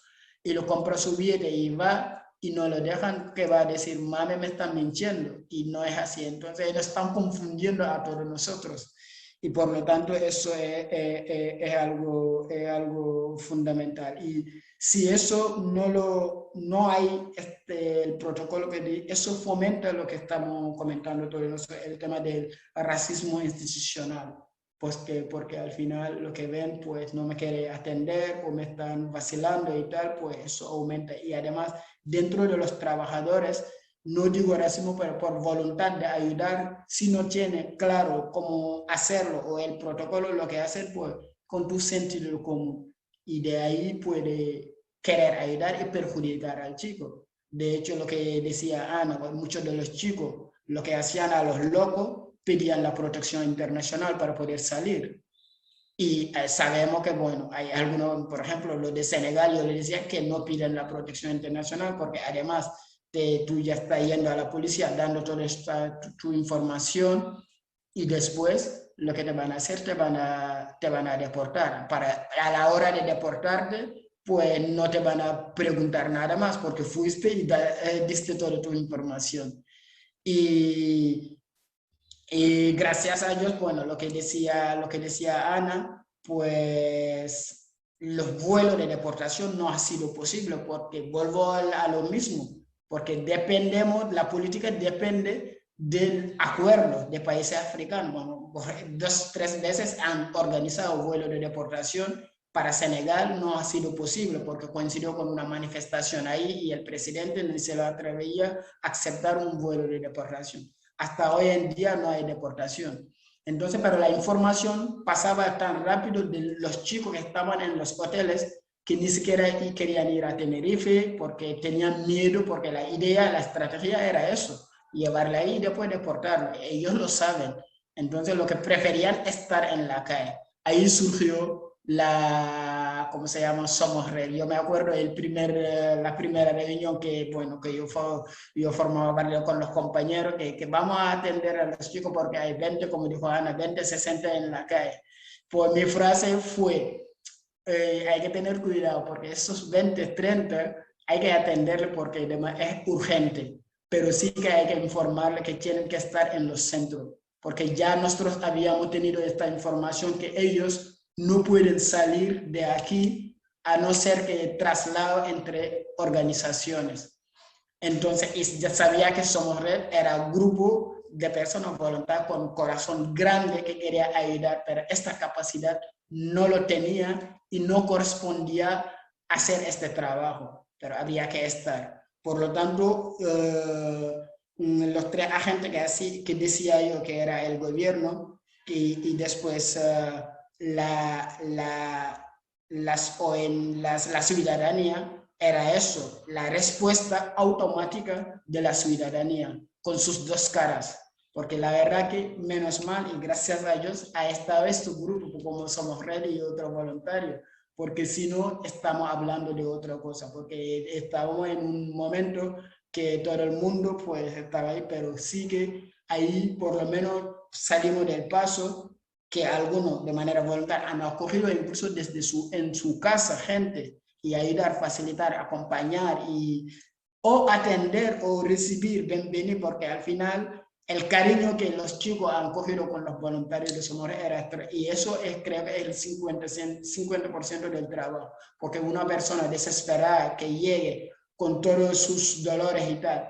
y lo compra su billete y va, y no lo dejan, que va a decir, mami, me están mintiendo, y no es así. Entonces ellos están confundiendo a todos nosotros, y por lo tanto eso es algo fundamental. Y si eso no hay el protocolo que eso fomenta lo que estamos comentando todos, el tema del racismo institucional, pues porque al final lo que ven pues no me quiere atender o me están vacilando y tal, pues eso aumenta. Y además dentro de los trabajadores, no digo racismo, pero por voluntad de ayudar, si no tiene claro cómo hacerlo o el protocolo, lo que hacer pues con tu sentido común. Y de ahí puede querer ayudar y perjudicar al chico. De hecho, lo que decía Ana, muchos de los chicos, lo que hacían a los locos, pedían la protección internacional para poder salir. Y sabemos que, bueno, hay algunos, por ejemplo, los de Senegal, yo les decía que no piden la protección internacional porque además tú ya estás yendo a la policía dando toda tu información y después lo que te van a hacer, te van a deportar. A la hora de deportarte, pues no te van a preguntar nada más porque fuiste y diste toda tu información. Y gracias a Dios, bueno, lo que decía Ana, pues los vuelos de deportación no ha sido posible porque vuelvo a lo mismo, porque la política depende del acuerdo de países africanos. Bueno, 2-3 veces han organizado vuelos de deportación para Senegal, no ha sido posible porque coincidió con una manifestación ahí y el presidente no se lo atrevía a aceptar un vuelo de deportación. Hasta hoy en día no hay deportación. Entonces, pero la información pasaba tan rápido de los chicos que estaban en los hoteles que ni siquiera querían ir a Tenerife porque tenían miedo, porque la idea, la estrategia era eso, llevarla ahí y después deportarlo. Ellos lo saben. Entonces, lo que preferían es estar en la calle. Ahí surgió ¿cómo se llama? Somos Red. Yo me acuerdo la primera reunión que yo formaba barrio con los compañeros, que vamos a atender a los chicos porque hay 20, como dijo Ana, 20, 60 en la calle. Pues mi frase fue, hay que tener cuidado porque esos 20, 30 hay que atenderle porque además es urgente, pero sí que hay que informarle que tienen que estar en los centros, porque ya nosotros habíamos tenido esta información que ellos no pueden salir de aquí a no ser que traslado entre organizaciones. Entonces, ya sabía que Somos Red era un grupo de personas voluntarias con corazón grande que quería ayudar, pero esta capacidad no lo tenía y no correspondía a hacer este trabajo, pero había que estar. Por lo tanto, los 3 agentes que decía yo que era el gobierno y después la ciudadanía, era eso, la respuesta automática de la ciudadanía con sus 2 caras. Porque la verdad que menos mal y gracias a Dios ha estado este grupo como Somos Red y otros voluntarios, porque si no estamos hablando de otra cosa, porque estábamos en un momento que todo el mundo pues estaba ahí, pero sí que ahí por lo menos salimos del paso, que algunos de manera voluntaria han acogido incluso en su casa gente y ayudar, facilitar, acompañar o atender o recibir, bienvenir, porque al final el cariño que los chicos han cogido con los voluntarios de Somos y eso es, creo que es el 50% del trabajo, porque una persona desesperada que llegue con todos sus dolores y tal,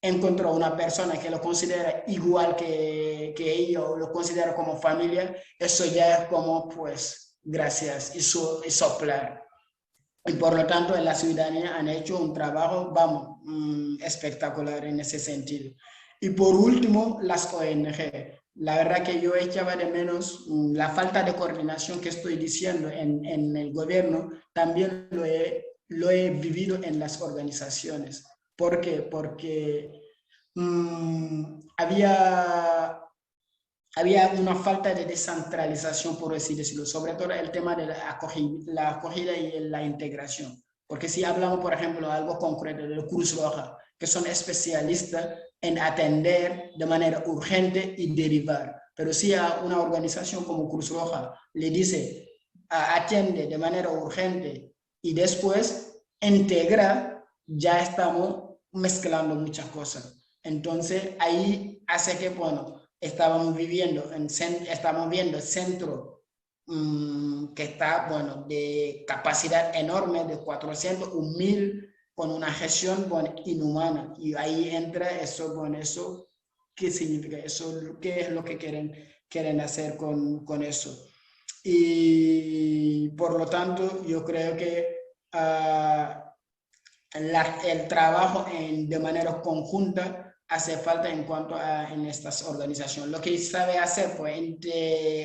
encontró una persona que lo considera igual que ellos, lo considera como familia, eso ya es como, pues, gracias, y soplar. Y por lo tanto, en la ciudadanía han hecho un trabajo, vamos, espectacular en ese sentido. Y por último, las ONG. La verdad que yo echaba de menos la falta de coordinación que estoy diciendo en el gobierno, también lo he vivido en las organizaciones. ¿Por qué? Porque había una falta de descentralización, por así decirlo, sobre todo el tema de la acogida y la integración. Porque si hablamos, por ejemplo, de algo concreto de Cruz Roja, que son especialistas en atender de manera urgente y derivar. Pero si a una organización como Cruz Roja le dice atiende de manera urgente y después integra, ya estamos mezclando muchas cosas. Entonces ahí hace que, bueno, estamos viendo el centro que está, bueno, de capacidad enorme de 400, 1000, con una gestión, bueno, inhumana. Y ahí entra eso, bueno, eso, ¿qué significa eso? ¿Qué es lo que quieren hacer con eso? Y por lo tanto, yo creo que el trabajo de manera conjunta hace falta en cuanto a en estas organizaciones. Lo que sabe hacer, pues,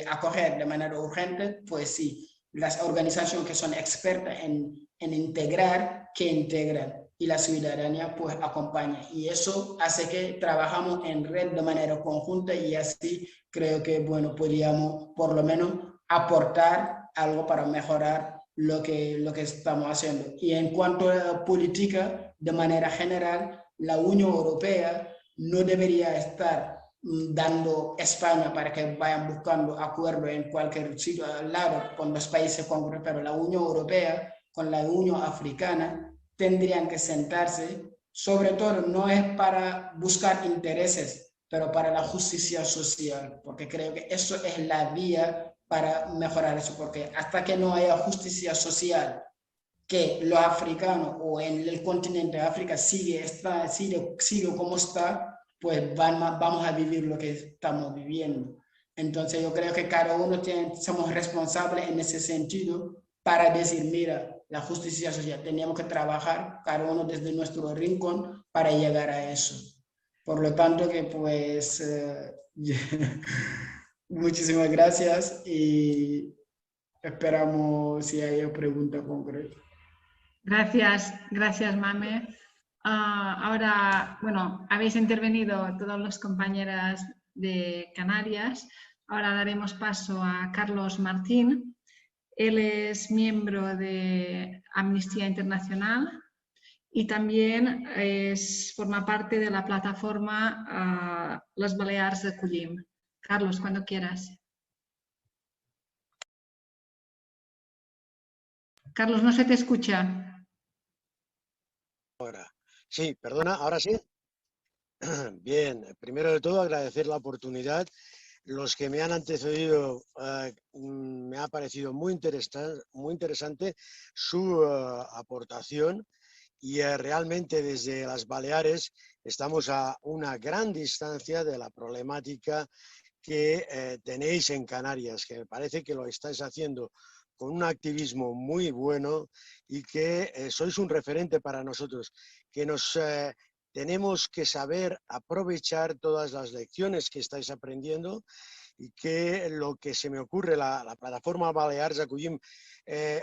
acoger de manera urgente, pues sí, las organizaciones que son expertas en integrar, que integran, y la ciudadanía, pues, acompaña. Y eso hace que trabajamos en red de manera conjunta y así creo que, bueno, podríamos por lo menos aportar algo para mejorar lo que estamos haciendo. Y en cuanto a política, de manera general, la Unión Europea no debería estar dando España para que vayan buscando acuerdos en cualquier sitio al lado con los países concretos, pero la Unión Europea con la Unión Africana tendrían que sentarse, sobre todo no es para buscar intereses, pero para la justicia social, porque creo que eso es la vía para mejorar eso, porque hasta que no haya justicia social, que los africanos o en el continente de África sigue como está, pues vamos a vivir lo que estamos viviendo. Entonces yo creo que cada uno somos responsables en ese sentido para decir, mira, la justicia social, teníamos que trabajar cada uno desde nuestro rincón para llegar a eso. Por lo tanto, que pues muchísimas gracias y esperamos si hay pregunta concreta. Gracias, Mame. Ahora, bueno, habéis intervenido todos los compañeras de Canarias. Ahora daremos paso a Carlos Martín. Él es miembro de Amnistía Internacional y también forma parte de la plataforma Les Balears Acollim. Carlos, cuando quieras. Carlos, no se te escucha. Ahora, sí, perdona, ahora sí. Bien, primero de todo agradecer la oportunidad. Los que me han antecedido me ha parecido muy interesante su aportación y realmente desde las Baleares estamos a una gran distancia de la problemática que tenéis en Canarias, que me parece que lo estáis haciendo con un activismo muy bueno y que sois un referente para nosotros, que tenemos que saber aprovechar todas las lecciones que estáis aprendiendo y que lo que se me ocurre, la plataforma Balears Acollim,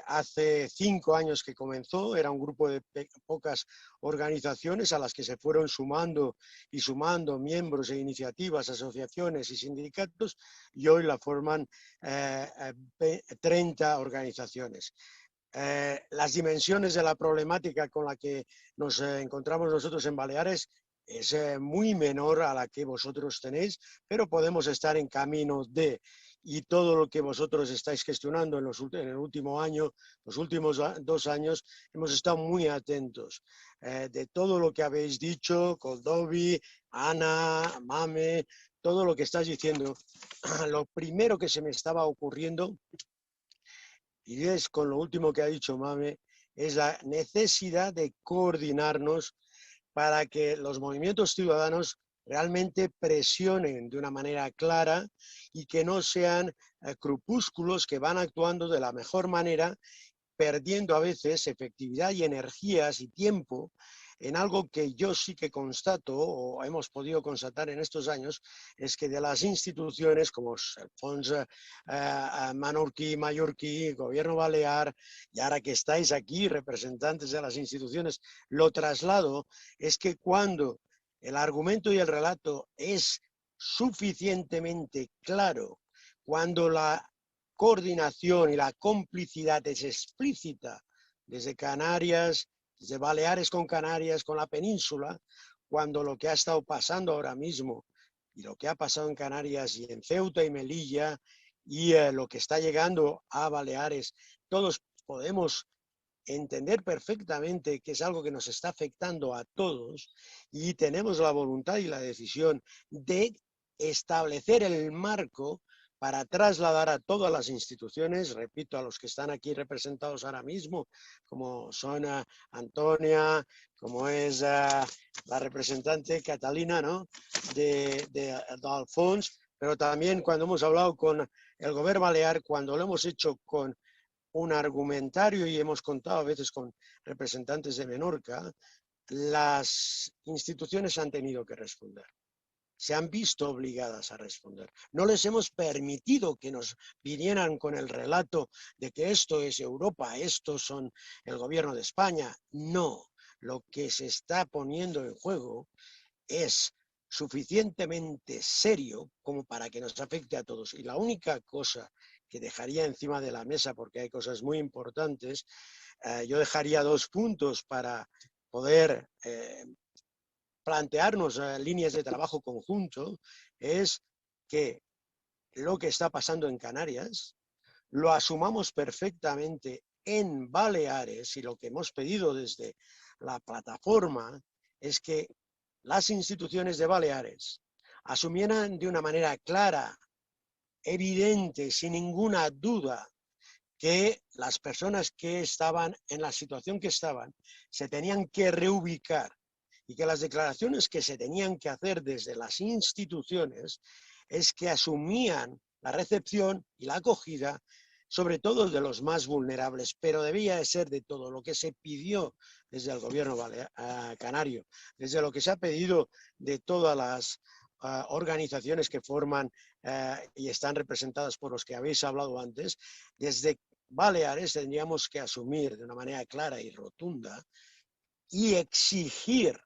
hace 5 años que comenzó, era un grupo de pocas organizaciones a las que se fueron sumando miembros e iniciativas, asociaciones y sindicatos, y hoy la forman 30 organizaciones. Las dimensiones de la problemática con la que nos encontramos nosotros en Baleares es muy menor a la que vosotros tenéis, pero podemos estar en camino de. y todo lo que vosotros estáis gestionando en el último año, los últimos 2 años, hemos estado muy atentos de todo lo que habéis dicho, Coldovi, Ana, Mame, todo lo que estás diciendo. Lo primero que se me estaba ocurriendo, y es con lo último que ha dicho Mame, es la necesidad de coordinarnos para que los movimientos ciudadanos realmente presionen de una manera clara y que no sean grupúsculos que van actuando de la mejor manera, perdiendo a veces efectividad y energías y tiempo en algo que yo sí que constato o hemos podido constatar en estos años, es que de las instituciones como el Fons Menorquí, Mallorquí, Gobierno Balear, y ahora que estáis aquí, representantes de las instituciones, lo traslado, es que cuando el argumento y el relato es suficientemente claro, cuando la coordinación y la complicidad es explícita desde Canarias, desde Baleares con Canarias, con la península, cuando lo que ha estado pasando ahora mismo y lo que ha pasado en Canarias y en Ceuta y Melilla y lo que está llegando a Baleares, todos podemos entender perfectamente que es algo que nos está afectando a todos y tenemos la voluntad y la decisión de establecer el marco para trasladar a todas las instituciones, repito, a los que están aquí representados ahora mismo, como son Antonia, como es la representante Catalina, ¿no? de Alfons, pero también cuando hemos hablado con el Gobierno Balear, cuando lo hemos hecho con un argumentario y hemos contado a veces con representantes de Menorca, las instituciones han tenido que responder. Se han visto obligadas a responder. No les hemos permitido que nos vinieran con el relato de que esto es Europa, estos son el gobierno de España. No, lo que se está poniendo en juego es suficientemente serio como para que nos afecte a todos. Y la única cosa que dejaría encima de la mesa, porque hay cosas muy importantes, yo dejaría 2 puntos para poder plantearnos líneas de trabajo conjunto, es que lo que está pasando en Canarias lo asumamos perfectamente en Baleares, y lo que hemos pedido desde la plataforma es que las instituciones de Baleares asumieran de una manera clara, evidente, sin ninguna duda, que las personas que estaban en la situación que estaban se tenían que reubicar y que las declaraciones que se tenían que hacer desde las instituciones es que asumían la recepción y la acogida, sobre todo de los más vulnerables, pero debía de ser de todo lo que se pidió desde el gobierno canario, desde lo que se ha pedido de todas las organizaciones que forman y están representadas por los que habéis hablado antes. Desde Baleares tendríamos que asumir de una manera clara y rotunda y exigir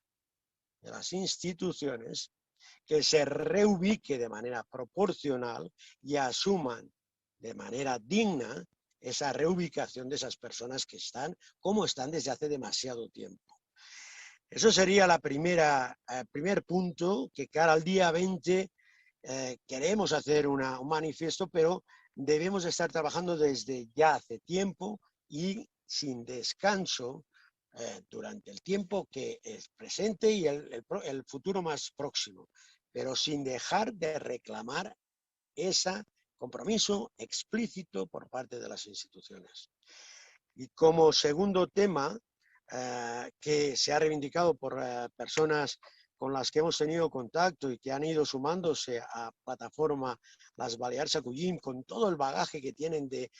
de las instituciones que se reubique de manera proporcional y asuman de manera digna esa reubicación de esas personas que están como están desde hace demasiado tiempo. Eso sería el primer punto, que cara al día 20 queremos hacer un manifiesto, pero debemos estar trabajando desde ya hace tiempo y sin descanso durante el tiempo que es presente y el futuro más próximo, pero sin dejar de reclamar ese compromiso explícito por parte de las instituciones. Y como segundo tema, que se ha reivindicado por personas con las que hemos tenido contacto y que han ido sumándose a plataforma Las Balears Acollim, con todo el bagaje que tienen de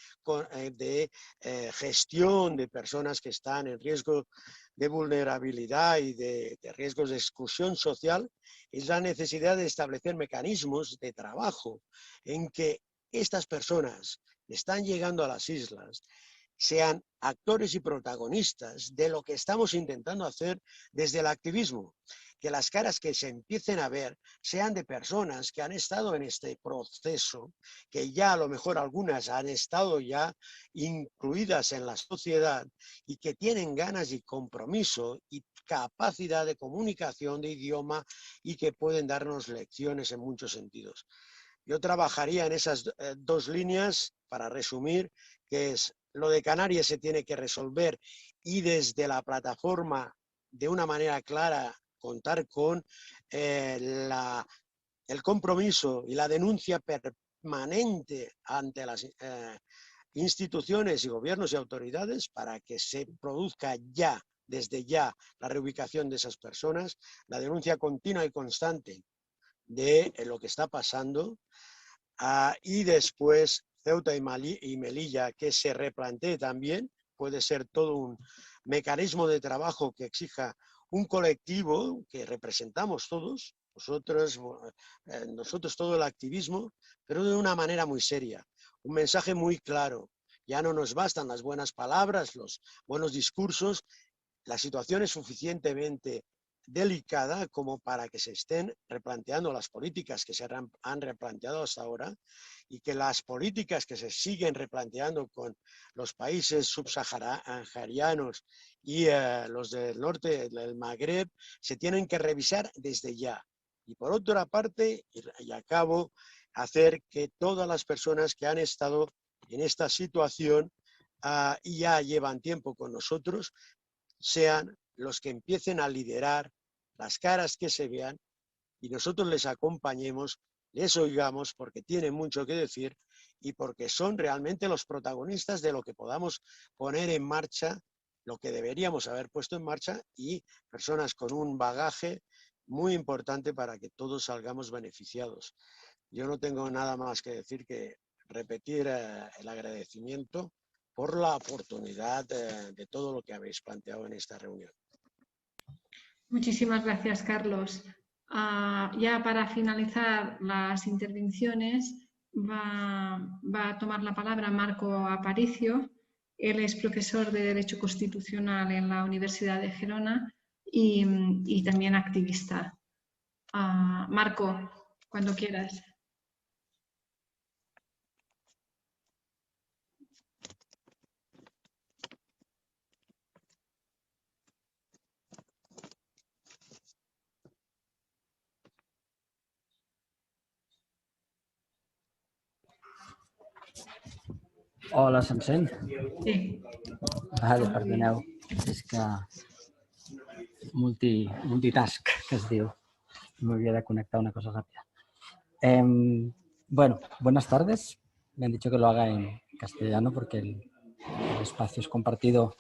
gestión de personas que están en riesgo de vulnerabilidad y de riesgos de exclusión social, es la necesidad de establecer mecanismos de trabajo en que estas personas que están llegando a las islas sean actores y protagonistas de lo que estamos intentando hacer desde el activismo, que las caras que se empiecen a ver sean de personas que han estado en este proceso, que ya a lo mejor algunas han estado ya incluidas en la sociedad y que tienen ganas y compromiso y capacidad de comunicación, de idioma, y que pueden darnos lecciones en muchos sentidos. Yo trabajaría en esas dos líneas para resumir, que es lo de Canarias se tiene que resolver y desde la plataforma de una manera clara contar con el compromiso y la denuncia permanente ante las instituciones y gobiernos y autoridades para que se produzca ya, desde ya, la reubicación de esas personas, la denuncia continua y constante de lo que está pasando, y después Ceuta y Melilla, que se replantee también, puede ser todo un mecanismo de trabajo que exija un colectivo que representamos todos, nosotros todo el activismo, pero de una manera muy seria, un mensaje muy claro. Ya no nos bastan las buenas palabras, los buenos discursos, la situación es suficientemente delicada como para que se estén replanteando las políticas que se han replanteado hasta ahora y que las políticas que se siguen replanteando con los países subsaharianos y los del norte del Magreb se tienen que revisar desde ya. Y por otra parte, y acabo, hacer que todas las personas que han estado en esta situación y ya llevan tiempo con nosotros, sean los que empiecen a liderar las caras que se vean y nosotros les acompañemos, les oigamos porque tienen mucho que decir y porque son realmente los protagonistas de lo que podamos poner en marcha, lo que deberíamos haber puesto en marcha, y personas con un bagaje muy importante para que todos salgamos beneficiados. Yo no tengo nada más que decir que repetir el agradecimiento por la oportunidad de todo lo que habéis planteado en esta reunión. Muchísimas gracias, Carlos. Ya para finalizar las intervenciones va a tomar la palabra Marco Aparicio. Él es profesor de Derecho Constitucional en la Universidad de Gerona y también activista. Marco, cuando quieras. Hola, se'm sent? Sí. Vale, perdoneu, és que multitask, que es diu. M'havia de conectar una cosa rápida. Bueno, buenas tardes. Me han dicho que lo haga en castellano porque el espacio es compartido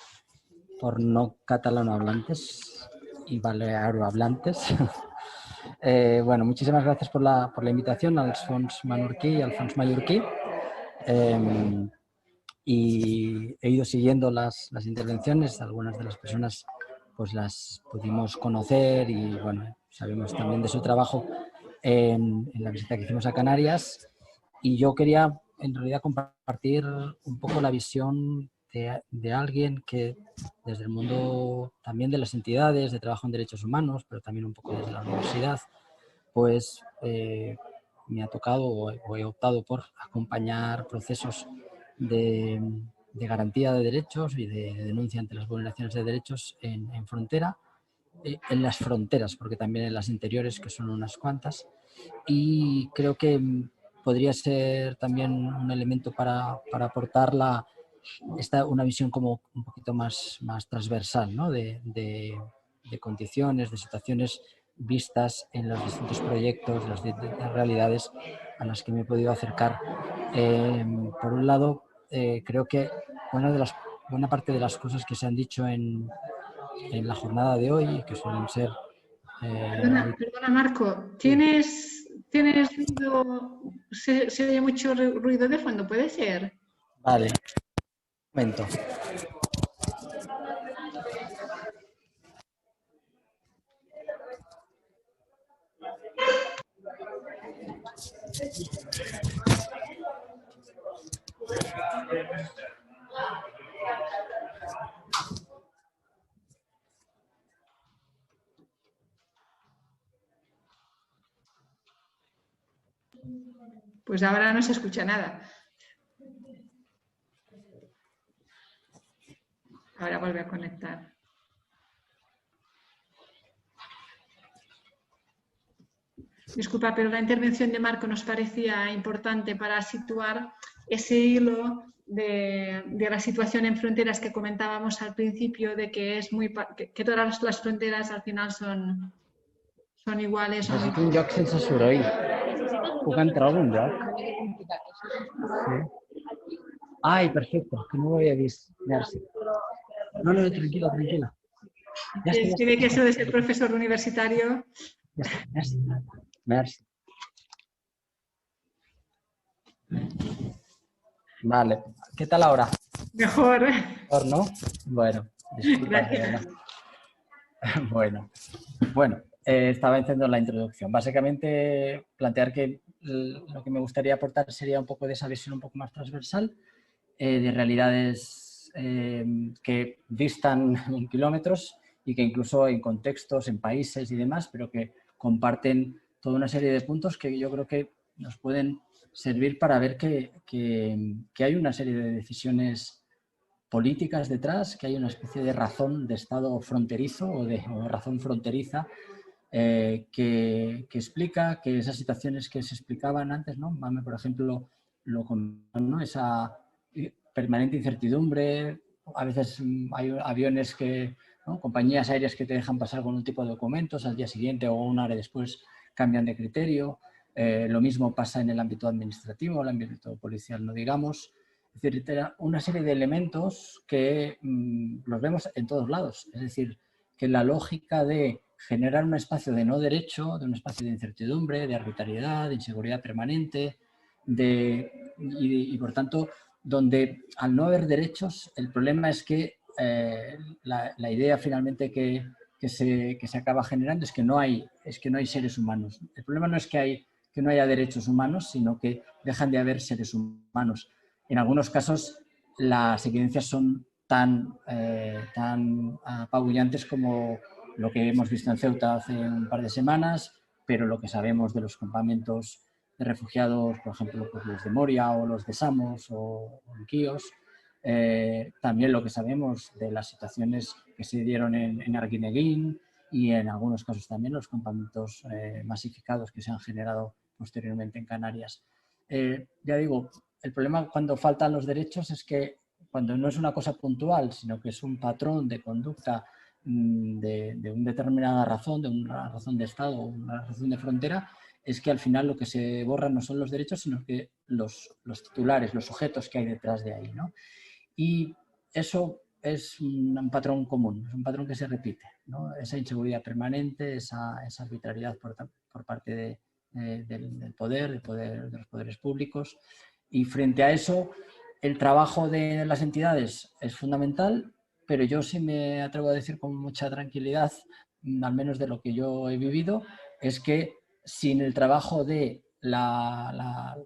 por no catalanohablantes y balearohablantes. Bueno, muchísimas gracias por la invitación al Fons Menorquí y al Fons Mallorquí. Y he ido siguiendo las intervenciones, algunas de las personas pues las pudimos conocer y bueno, sabemos también de su trabajo en la visita que hicimos a Canarias, y yo quería en realidad compartir un poco la visión de alguien que desde el mundo también de las entidades de trabajo en derechos humanos, pero también un poco desde la universidad, pues me ha tocado o he optado por acompañar procesos de garantía de derechos y de denuncia ante las vulneraciones de derechos en frontera, en las fronteras, porque también en las interiores, que son unas cuantas, y creo que podría ser también un elemento para aportar una visión como un poquito más transversal, ¿no? de condiciones, de situaciones vistas en los distintos proyectos, las distintas realidades a las que me he podido acercar. Por un lado, creo que buena parte de las cosas que se han dicho en la jornada de hoy, que suelen ser... Perdona, Marco, ¿tienes ruido? ¿Se oye mucho ruido de fondo? ¿Puede ser? Vale, un momento. Pues ahora no se escucha nada. Ahora vuelve a conectar. disculpa, pero la intervención de Marco nos parecía importante para situar ese hilo de la situación en fronteras que comentábamos al principio, de que es que todas las fronteras al final son iguales. Necessito un lloc sense soroll. Puc entrar a algun lloc? Sí. Ai, perfecte, que no ho havia vist. Merci. No, tranquil·la, tranquil·la. Ja està, Se ve que eso de ser profesor universitario. Ja està, merci. Merci. Vale. ¿Qué tal ahora? Mejor. Mejor, ¿no? Bueno, disculpa. Bueno, estaba haciendo la introducción. Básicamente, plantear que lo que me gustaría aportar sería un poco de esa visión un poco más transversal de realidades que distan en kilómetros y que incluso en contextos, en países y demás, pero que comparten toda una serie de puntos que yo creo que nos pueden servir para ver que hay una serie de decisiones políticas detrás, que hay una especie de razón de Estado fronterizo o de razón fronteriza que explica que esas situaciones que se explicaban antes, ¿no? Mame, por ejemplo, ¿no? Esa permanente incertidumbre, a veces hay aviones que, ¿no? Compañías aéreas que te dejan pasar con un tipo de documentos, al día siguiente o una hora después cambian de criterio. Lo mismo pasa en el ámbito administrativo, el ámbito policial, no digamos. Es decir, una serie de elementos que los vemos en todos lados. Es decir, que la lógica de generar un espacio de no derecho, de un espacio de incertidumbre, de arbitrariedad, de inseguridad permanente, y por tanto, donde al no haber derechos, el problema es que la idea finalmente que se acaba generando es que no hay seres humanos. El problema no es que no haya derechos humanos, sino que dejan de haber seres humanos. En algunos casos, las evidencias son tan apabullantes como lo que hemos visto en Ceuta hace un par de semanas, pero lo que sabemos de los campamentos de refugiados, por ejemplo, pues los de Moria o los de Samos o en Quíos, también lo que sabemos de las situaciones que se dieron en Arguineguín y en algunos casos también los campamentos masificados que se han generado posteriormente en Canarias. Ya digo, el problema cuando faltan los derechos es que cuando no es una cosa puntual, sino que es un patrón de conducta de una determinada razón, de una razón de Estado o una razón de frontera, es que al final lo que se borra no son los derechos, sino que los titulares, los sujetos que hay detrás de ahí, ¿no? Y eso es un patrón común, es un patrón que se repite, ¿no? Esa inseguridad permanente, esa arbitrariedad por parte del poder, de los poderes públicos. Y frente a eso, el trabajo de las entidades es fundamental, pero yo sí me atrevo a decir con mucha tranquilidad, al menos de lo que yo he vivido, es que sin el trabajo de la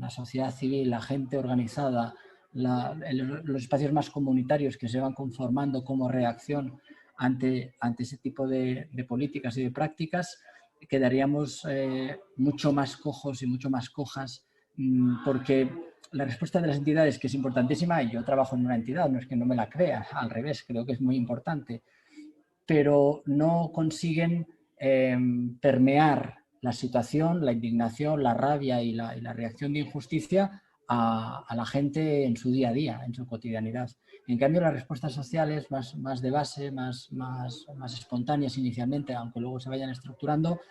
sociedad civil, la gente organizada, los espacios más comunitarios que se van conformando como reacción ante ese tipo de políticas y de prácticas, quedaríamos mucho más cojos y mucho más cojas, porque la respuesta de las entidades, que es importantísima, y yo trabajo en una entidad, no es que no me la crea, al revés, creo que es muy importante, pero no consiguen permear la situación, la indignación, la rabia y la reacción de injusticia a la gente en su día a día, en su cotidianidad. En cambio, las respuestas sociales más de base, más espontáneas inicialmente, aunque luego se vayan estructurando,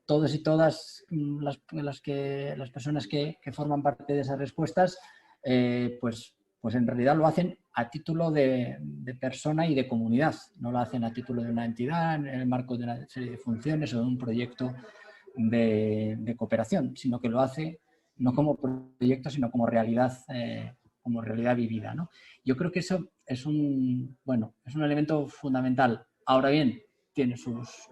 todos y todas las personas que forman parte de esas respuestas, pues en realidad lo hacen a título de persona y de comunidad, no lo hacen a título de una entidad en el marco de una serie de funciones o de un proyecto de cooperación, sino que lo hace no como proyecto, sino como realidad vivida, ¿no? Yo creo que eso es un elemento fundamental. Ahora bien, tiene sus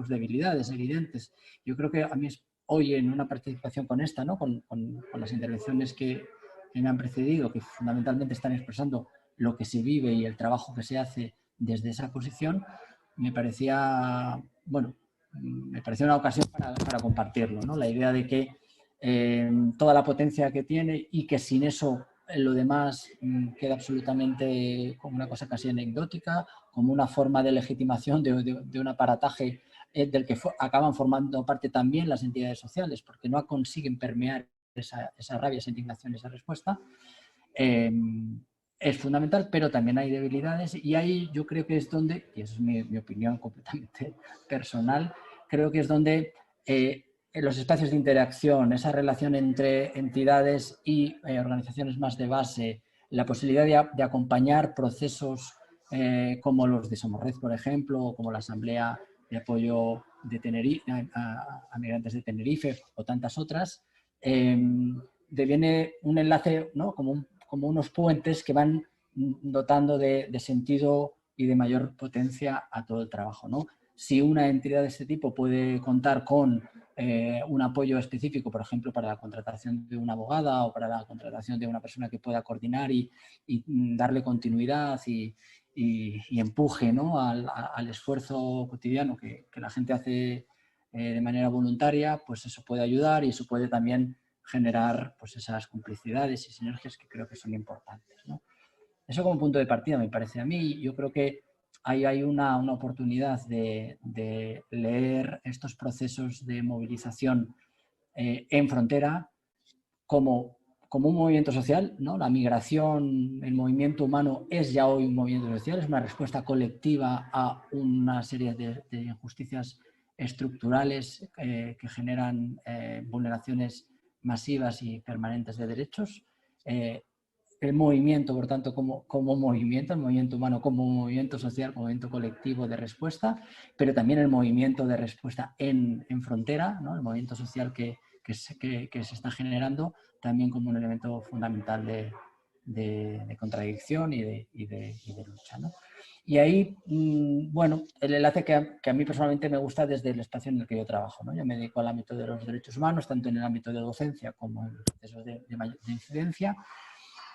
debilidades evidentes. Yo creo que a mí hoy en una participación con esta, ¿no? con las intervenciones que me han precedido, que fundamentalmente están expresando lo que se vive y el trabajo que se hace desde esa posición, me parecía una ocasión para compartirlo, ¿no? La idea de que toda la potencia que tiene y que sin eso lo demás queda absolutamente como una cosa casi anecdótica, como una forma de legitimación de un aparataje del que acaban formando parte también las entidades sociales, porque no consiguen permear esa rabia, esa indignación, esa respuesta. Es fundamental, pero también hay debilidades y ahí yo creo que es donde, y eso es mi opinión completamente personal, creo que es donde en los espacios de interacción, esa relación entre entidades y organizaciones más de base, la posibilidad de acompañar procesos como los de Somos Red, por ejemplo, o como la Asamblea de Apoyo de Tenerife, a Migrantes de Tenerife o tantas otras, deviene un enlace, ¿no? como unos puentes que van dotando de sentido y de mayor potencia a todo el trabajo, ¿no? Si una entidad de este tipo puede contar con un apoyo específico, por ejemplo, para la contratación de una abogada o para la contratación de una persona que pueda coordinar y darle continuidad y empuje, ¿no? al esfuerzo cotidiano que la gente hace de manera voluntaria, pues eso puede ayudar y eso puede también generar pues esas complicidades y sinergias que creo que son importantes, ¿no? Eso como punto de partida me parece a mí. Yo creo que ahí hay una oportunidad de leer estos procesos de movilización en frontera como un movimiento social, ¿no? La migración, el movimiento humano es ya hoy un movimiento social, es una respuesta colectiva a una serie de injusticias estructurales que generan vulneraciones masivas y permanentes de derechos. El movimiento, por tanto, como movimiento, el movimiento humano como movimiento social, como movimiento colectivo de respuesta, pero también el movimiento de respuesta en frontera, ¿no? El movimiento social que se está generando también como un elemento fundamental de contradicción y de lucha, ¿no? Y ahí, bueno, el enlace que a mí personalmente me gusta desde el espacio en el que yo trabajo, ¿no? Yo me dedico al ámbito de los derechos humanos, tanto en el ámbito de docencia como en los procesos de incidencia,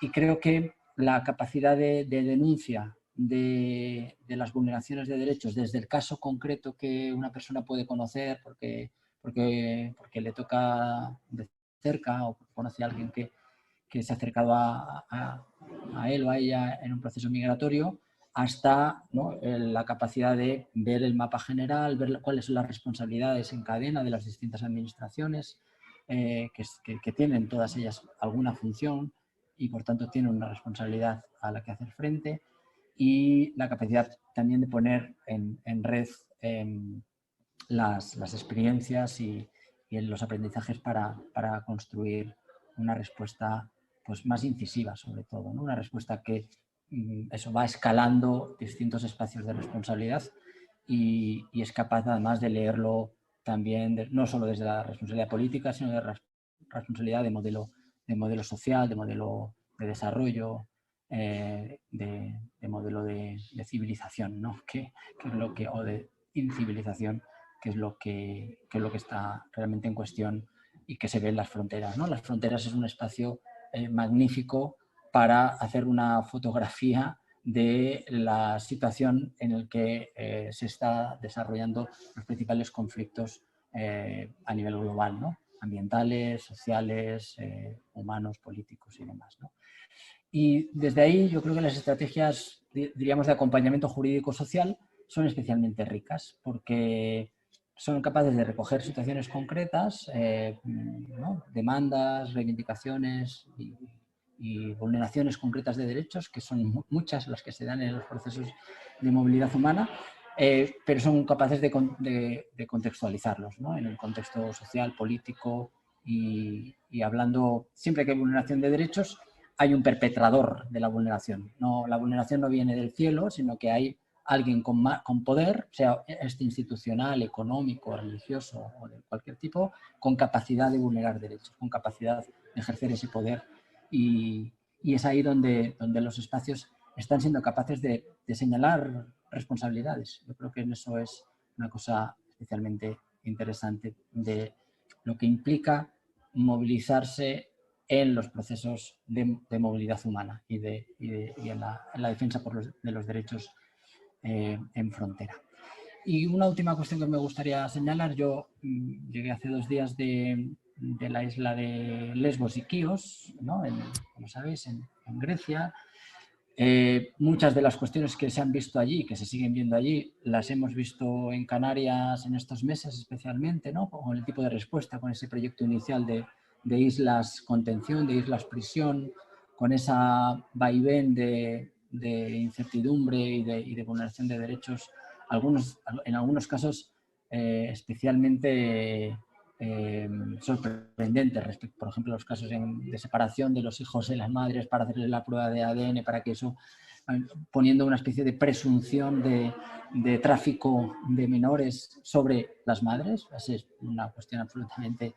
y creo que la capacidad de denuncia de las vulneraciones de derechos desde el caso concreto que una persona puede conocer porque le toca de cerca o conoce a alguien que se ha acercado a él o a ella en un proceso migratorio, hasta, ¿no?, la capacidad de ver el mapa general, ver cuáles son las responsabilidades en cadena de las distintas administraciones que tienen todas ellas alguna función y por tanto tienen una responsabilidad a la que hacer frente, y la capacidad también de poner en red las experiencias y los aprendizajes para construir una respuesta pues más incisiva, sobre todo, ¿no? Una respuesta que eso va escalando distintos espacios de responsabilidad y es capaz además de leerlo también no solo desde la responsabilidad política, sino de la responsabilidad de modelo social, de modelo de desarrollo, de modelo de civilización, ¿no? que es lo que, o de incivilización, que es lo que está realmente en cuestión y que se ve en las fronteras, ¿no? Las fronteras es un espacio magnífico para hacer una fotografía de la situación en la que se está desarrollando los principales conflictos a nivel global, ¿no? Ambientales, sociales, humanos, políticos y demás, ¿no? Y desde ahí yo creo que las estrategias, diríamos, de acompañamiento jurídico-social son especialmente ricas porque son capaces de recoger situaciones concretas, ¿no?, demandas, reivindicaciones y vulneraciones concretas de derechos, que son muchas las que se dan en los procesos de movilidad humana, pero son capaces de contextualizarlos, ¿no?, en el contexto social, político y hablando, siempre que hay vulneración de derechos, hay un perpetrador de la vulneración. No, la vulneración no viene del cielo, sino que hay alguien con poder, sea este institucional, económico, religioso o de cualquier tipo, con capacidad de vulnerar derechos, con capacidad de ejercer ese poder. Y es ahí donde los espacios están siendo capaces de señalar responsabilidades. Yo creo que en eso es una cosa especialmente interesante de lo que implica movilizarse en los procesos de movilidad humana y en la defensa de los derechos en frontera. Y una última cuestión que me gustaría señalar. Yo llegué hace 2 días de la isla de Lesbos y Quíos, ¿no?, como sabéis, en Grecia. Muchas de las cuestiones que se han visto allí, que se siguen viendo allí, las hemos visto en Canarias en estos meses especialmente, ¿no? Con el tipo de respuesta, con ese proyecto inicial de islas contención, de islas prisión, con esa vaivén de incertidumbre y de vulneración de derechos, en algunos casos especialmente sorprendentes, respecto, por ejemplo, los casos de separación de los hijos de las madres para hacerles la prueba de ADN, para que eso, poniendo una especie de presunción de tráfico de menores sobre las madres. Es una cuestión absolutamente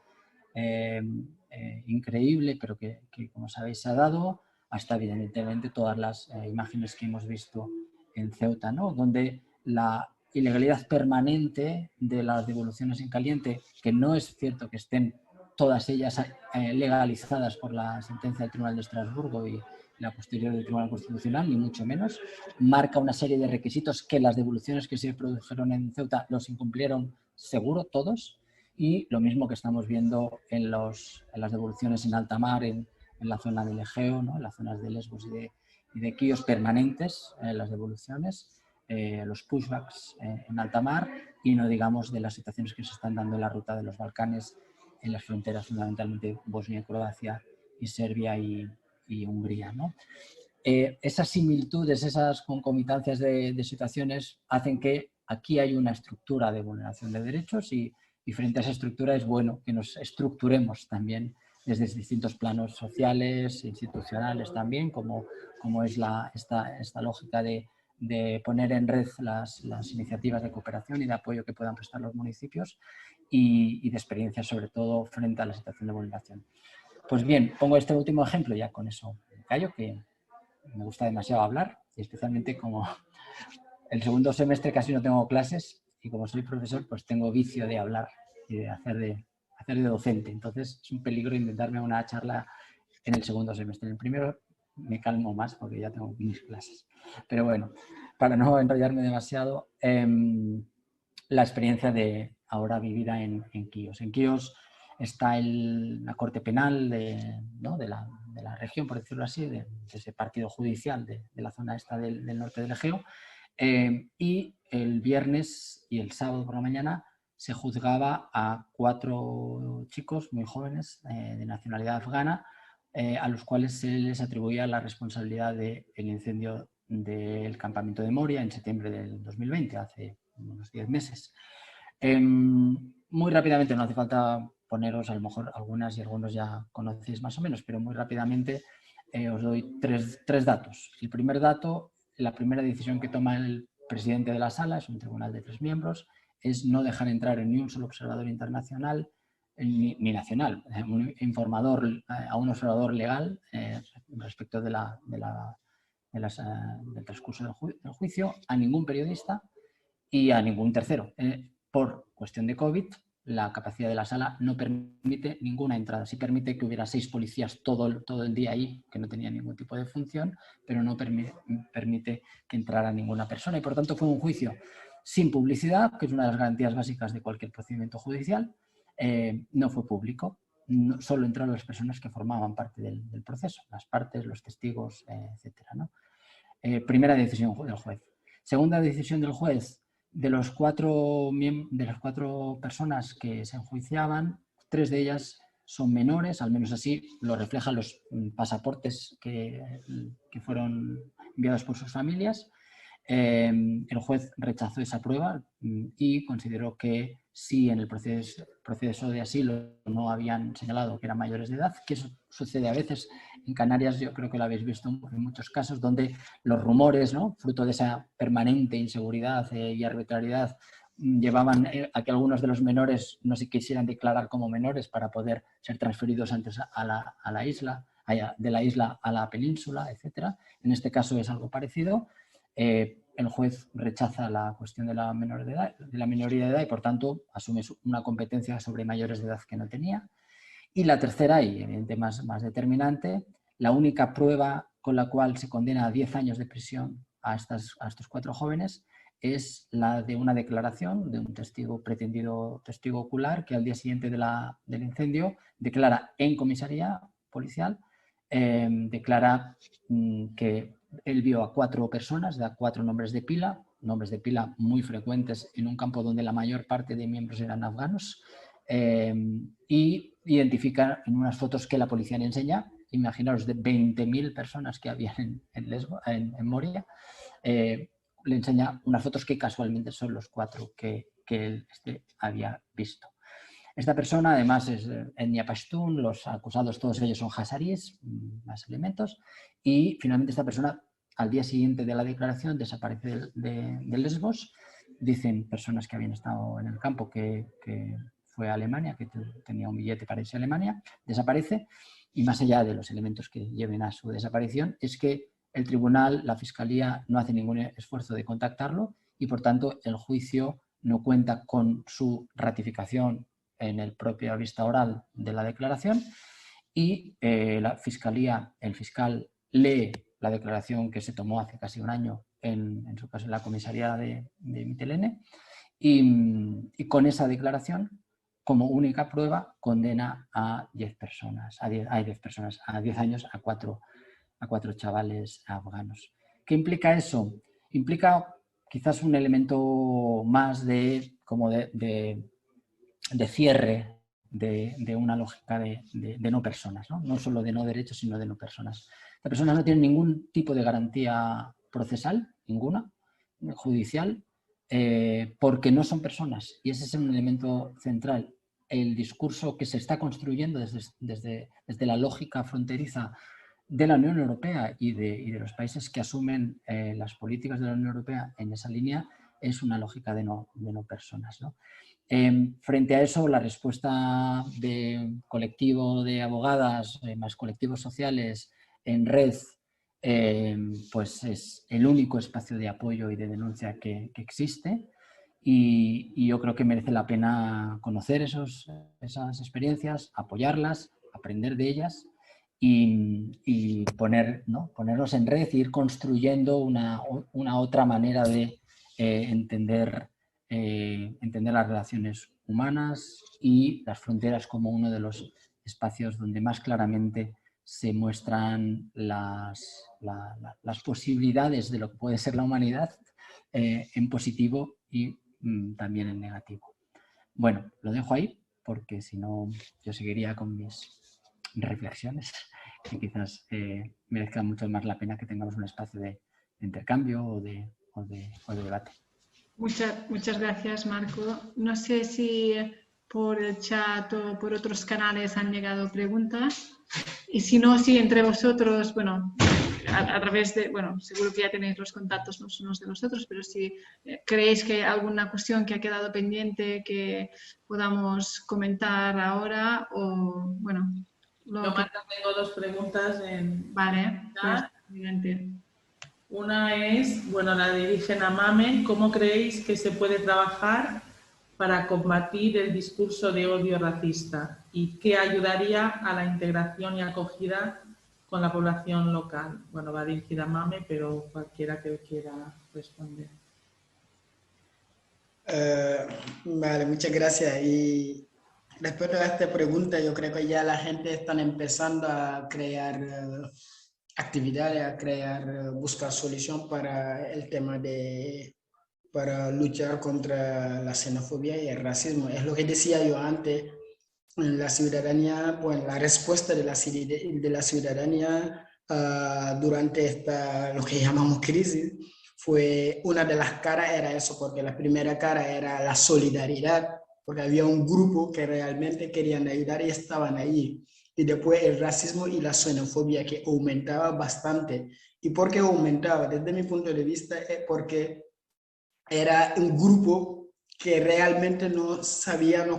increíble, pero que, como sabéis, se ha dado, hasta evidentemente todas las imágenes que hemos visto en Ceuta, ¿no? Donde la ilegalidad permanente de las devoluciones en caliente, que no es cierto que estén todas ellas legalizadas por la sentencia del Tribunal de Estrasburgo y la posterior del Tribunal Constitucional, ni mucho menos, marca una serie de requisitos que las devoluciones que se produjeron en Ceuta los incumplieron seguro todos, y lo mismo que estamos viendo en las devoluciones en alta mar, en la zona del Egeo, ¿no? En las zonas de Lesbos y de Quíos permanentes, las devoluciones, los pushbacks en alta mar, y no digamos de las situaciones que se están dando en la ruta de los Balcanes, en las fronteras fundamentalmente Bosnia, Croacia y Serbia y Hungría, ¿no? Esas similitudes, esas concomitancias de situaciones hacen que aquí hay una estructura de vulneración de derechos, y frente a esa estructura es bueno que nos estructuremos también desde distintos planos sociales, institucionales también, como es esta lógica de poner en red las iniciativas de cooperación y de apoyo que puedan prestar los municipios, y de experiencia sobre todo frente a la situación de vulneración. Pues bien, pongo este último ejemplo, ya con eso me callo, que me gusta demasiado hablar, y especialmente como el segundo semestre casi no tengo clases, y como soy profesor pues tengo vicio de hablar y de hacer de docente. Entonces es un peligro intentarme una charla en el segundo semestre. En el primero me calmo más porque ya tengo mis clases. Pero bueno, para no enrollarme demasiado, la experiencia de ahora vivida en Quíos. En Quíos está la Corte Penal de la región, por decirlo así, de ese partido judicial de la zona esta del norte del Egeo, y el viernes y el sábado por la mañana se juzgaba a 4 chicos muy jóvenes de nacionalidad afgana, a los cuales se les atribuía la responsabilidad del incendio del campamento de Moria en septiembre del 2020, hace unos 10 meses. Muy rápidamente, no hace falta poneros, a lo mejor algunas y algunos ya conocéis más o menos, pero muy rápidamente os doy tres datos. El primer dato, la primera decisión que toma el presidente de la sala, es un tribunal de 3 miembros, es no dejar entrar ni un solo observador internacional ni nacional, a un observador legal respecto del transcurso del juicio, a ningún periodista y a ningún tercero. Por cuestión de COVID, la capacidad de la sala no permite ninguna entrada. Sí permite que hubiera 6 policías todo el día ahí, que no tenían ningún tipo de función, pero no permite que entrara ninguna persona. Y por tanto fue un juicio sin publicidad, que es una de las garantías básicas de cualquier procedimiento judicial. No fue público. Solo entraron las personas que formaban parte del proceso, las partes, los testigos, etcétera, ¿no? Primera decisión del juez. Segunda decisión del juez: de las 4 personas que se enjuiciaban, 3 de ellas son menores, al menos así lo reflejan los pasaportes que fueron enviados por sus familias. El juez rechazó esa prueba y consideró que si en el proceso de asilo no habían señalado que eran mayores de edad, que eso sucede a veces en Canarias, yo creo que lo habéis visto en muchos casos, donde los rumores, ¿no?, fruto de esa permanente inseguridad y arbitrariedad, llevaban a que algunos de los menores no se quisieran declarar como menores para poder ser transferidos antes a la isla, de la isla a la península, etc. En este caso es algo parecido. El juez rechaza la cuestión de la minoría de edad y por tanto asume una competencia sobre mayores de edad que no tenía. Y la tercera, y evidentemente más determinante, la única prueba con la cual se condena a 10 años de prisión a estos 4 jóvenes es la de una declaración de un pretendido testigo ocular, que al día siguiente del incendio declara en comisaría policial, declara que él vio a 4 personas, da 4 nombres de pila muy frecuentes en un campo donde la mayor parte de miembros eran afganos, y identifica en unas fotos que la policía le enseña, imaginaos de 20.000 personas que había en Moria, le enseña unas fotos que casualmente son los 4 que él había visto. Esta persona además es etnia pastún, los acusados todos ellos son hazaríes, más elementos, y finalmente esta persona al día siguiente de la declaración desaparece de Lesbos. Dicen personas que habían estado en el campo que fue a Alemania, que tenía un billete para irse a Alemania, desaparece, y más allá de los elementos que lleven a su desaparición, es que el tribunal, la fiscalía, no hace ningún esfuerzo de contactarlo y por tanto el juicio no cuenta con su ratificación en el propia vista oral de la declaración, y la fiscalía, el fiscal lee la declaración que se tomó hace casi un año, en su caso en la comisaría de Mitilene, y con esa declaración, como única prueba, condena a 10 personas, a 10 años a 4 chavales afganos. ¿Qué implica eso? Implica quizás un elemento más de cierre de una lógica de no personas, ¿no? No solo de no derechos, sino de no personas. Las personas no tienen ningún tipo de garantía procesal, ninguna, judicial, porque no son personas. Y ese es un elemento central. El discurso que se está construyendo desde la lógica fronteriza de la Unión Europea y de los países que asumen las políticas de la Unión Europea en esa línea es una lógica de no personas, ¿no? Frente a eso, la respuesta de colectivo de abogadas más colectivos sociales en red, pues es el único espacio de apoyo y de denuncia que existe, y yo creo que merece la pena conocer esas experiencias, apoyarlas, aprender de ellas y ponernos en red e ir construyendo una otra manera de entender las relaciones humanas y las fronteras como uno de los espacios donde más claramente se muestran las posibilidades de lo que puede ser la humanidad, en positivo y también en negativo. Bueno, lo dejo ahí porque si no yo seguiría con mis reflexiones que quizás merezca mucho más la pena que tengamos un espacio de intercambio o de debate. Muchas gracias, Marco. No sé si por el chat o por otros canales han llegado preguntas. Y si no, si entre vosotros, bueno, a través de, bueno, seguro que ya tenéis los contactos los unos de los otros, pero si creéis que hay alguna cuestión que ha quedado pendiente que podamos comentar ahora o, bueno. Yo, Marta, tengo 2 preguntas en... Vale, pues, evidente. Una es, bueno, la dirigen a Mame. ¿Cómo creéis que se puede trabajar para combatir el discurso de odio racista? ¿Y qué ayudaría a la integración y acogida con la población local? Bueno, va dirigida a Mame, pero cualquiera que quiera responder. Vale, muchas gracias. Y respecto a esta pregunta, yo creo que ya la gente está empezando a crear actividades, buscar solución para el tema para luchar contra la xenofobia y el racismo. Es lo que decía yo antes, la ciudadanía, bueno, la respuesta de la ciudadanía durante lo que llamamos crisis, fue una de las caras, era eso, porque la primera cara era la solidaridad, porque había un grupo que realmente querían ayudar y estaban allí. Y después el racismo y la xenofobia que aumentaba bastante. ¿Y por qué aumentaba? Desde mi punto de vista es porque era un grupo que realmente no